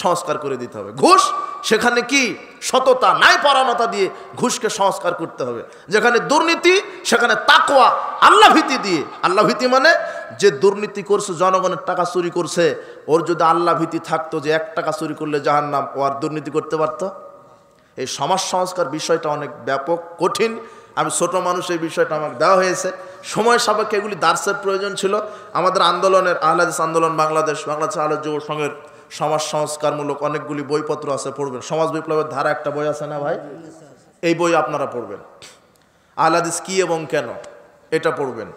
সংস্কার করে দিতে হবে। ঘুষ, সেখানে কি? সততা, ন্যায়পরায়ণতা দিয়ে ঘুষকে সংস্কার করতে হবে। যেখানে দুর্নীতি সেখানে তাকওয়া, আল্লাহ ভীতি দিয়ে। আল্লাহ ভীতি মানে যে দুর্নীতি করছে, জনগণের টাকা চুরি করছে, ওর যদি আল্লাহ ভীতি থাকতো যে 1 টাকা চুরি করলে জাহান্নাম, ও আর দুর্নীতি করতে পারত? এই সমাজ সংস্কার বিষয়টা অনেক ব্যাপক, কঠিন। আমি ছোট মানুষ, এই বিষয়টা আমাকে দেওয়া হয়েছে। সময় সাপেক্ষে এগুলি দার্সের প্রয়োজন ছিল। আমাদের আন্দোলনের আহলে হাদিস আন্দোলন বাংলাদেশ আহলে যুব সংঘের সমাজ সংস্কারমূলক অনেকগুলি বইপত্র আছে, পড়বেন। সমাজ বিপ্লবের ধারা একটা বই আছে না ভাই? এই বই আপনারা পড়বেন। আহলে হাদিস কি এবং কেন, এটা পড়বেন।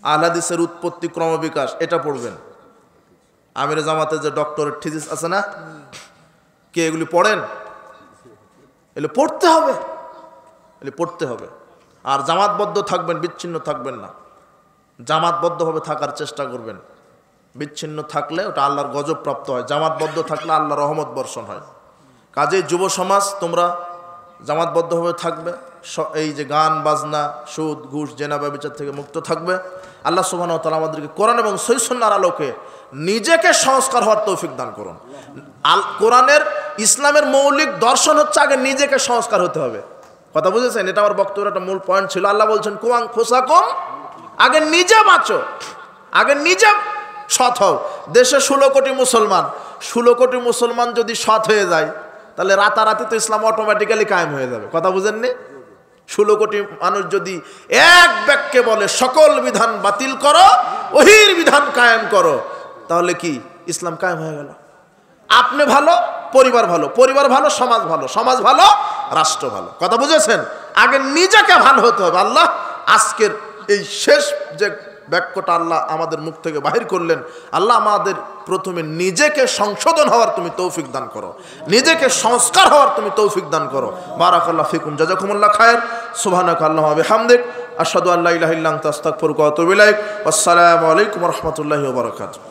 আহলে হাদিসের উৎপত্তি ক্রমবিকাশ, এটা পড়বেন। আমির জামাতের যে ডক্টরেট থিসিস আছে না, কে এগুলি পড়েন? এগুলো পড়তে হবে, এগুলি পড়তে হবে। আর জামাতবদ্ধ থাকবেন, বিচ্ছিন্ন থাকবেন না। জামাতবদ্ধভাবে থাকার চেষ্টা করবেন। বিচ্ছিন্ন থাকলে ওটা আল্লাহর গজব প্রাপ্ত হয়, জামাতবদ্ধ থাকলে আল্লাহর রহমত বর্ষণ হয়। কাজেই যুব সমাজ তোমরা জামাতবদ্ধভাবে থাকবে। এই যে গান বাজনা, সুদ, ঘুষ, জেনা, ব্যভিচার থেকে মুক্ত থাকবে। আল্লাহ সুবহানাহু ওয়া তাআলা আমাদেরকে কোরআন এবং সহিহ সুন্নাহর আলোকে নিজেকে সংস্কার হওয়ার তৌফিক দান করুন। কোরআনের ইসলামের মৌলিক দর্শন হচ্ছে আগে নিজেকে সংস্কার হতে হবে। কথা বুঝেছেন? এটা আমার বক্তব্যের একটা মূল পয়েন্ট ছিল। আল্লাহ বলছেন কু আনফুসাকুম, আগে নিজে বাঁচো, আগে নিজে সৎ হও। দেশে 16 কোটি মুসলমান, 16 কোটি মুসলমান যদি সৎ হয়ে যায় তাহলে রাতারাতি তো ইসলাম অটোমেটিক্যালি কায়েম হয়ে যাবে। কথা বুঝেননি? 16 কোটি মানুষ যদি এক বাক্যে বলে সকল বিধান বাতিল করো, ওহির বিধান কায়েম করো, তাহলে কি ইসলাম কায়েম হয়ে গেল। আপনি ভালো, পরিবার ভালো, পরিবার ভালো, সমাজ ভালো, সমাজ ভালো, রাষ্ট্র ভালো। কথা বুঝেছেন? আগে নিজেকে ভালো হতে হবে। আল্লাহ আজকের এই শেষ যে বাক্যটা আল্লাহ আমাদের মুখ থেকে বাহির করলেন, আল্লাহ আমাদের প্রথমে নিজেকে সংশোধন হওয়ার তুমি তৌফিক দান করো, নিজেকে সংস্কার হওয়ার তুমি তৌফিক দান করো। বারাকাল্লাহু ফিকুম, জাযাকুমুল্লাহ খায়র। সুবহানাকা আল্লাহুম্মা ওয়া বিহামদিক, আশহাদু আল্লা ইলাহা ইল্লা আনতা আস্তাগফিরুকা ওয়া আতুবু ইলাইক। আসসালামু আলাইকুম ওয়া রাহমাতুল্লাহি ওয়া বারাকাতুহু।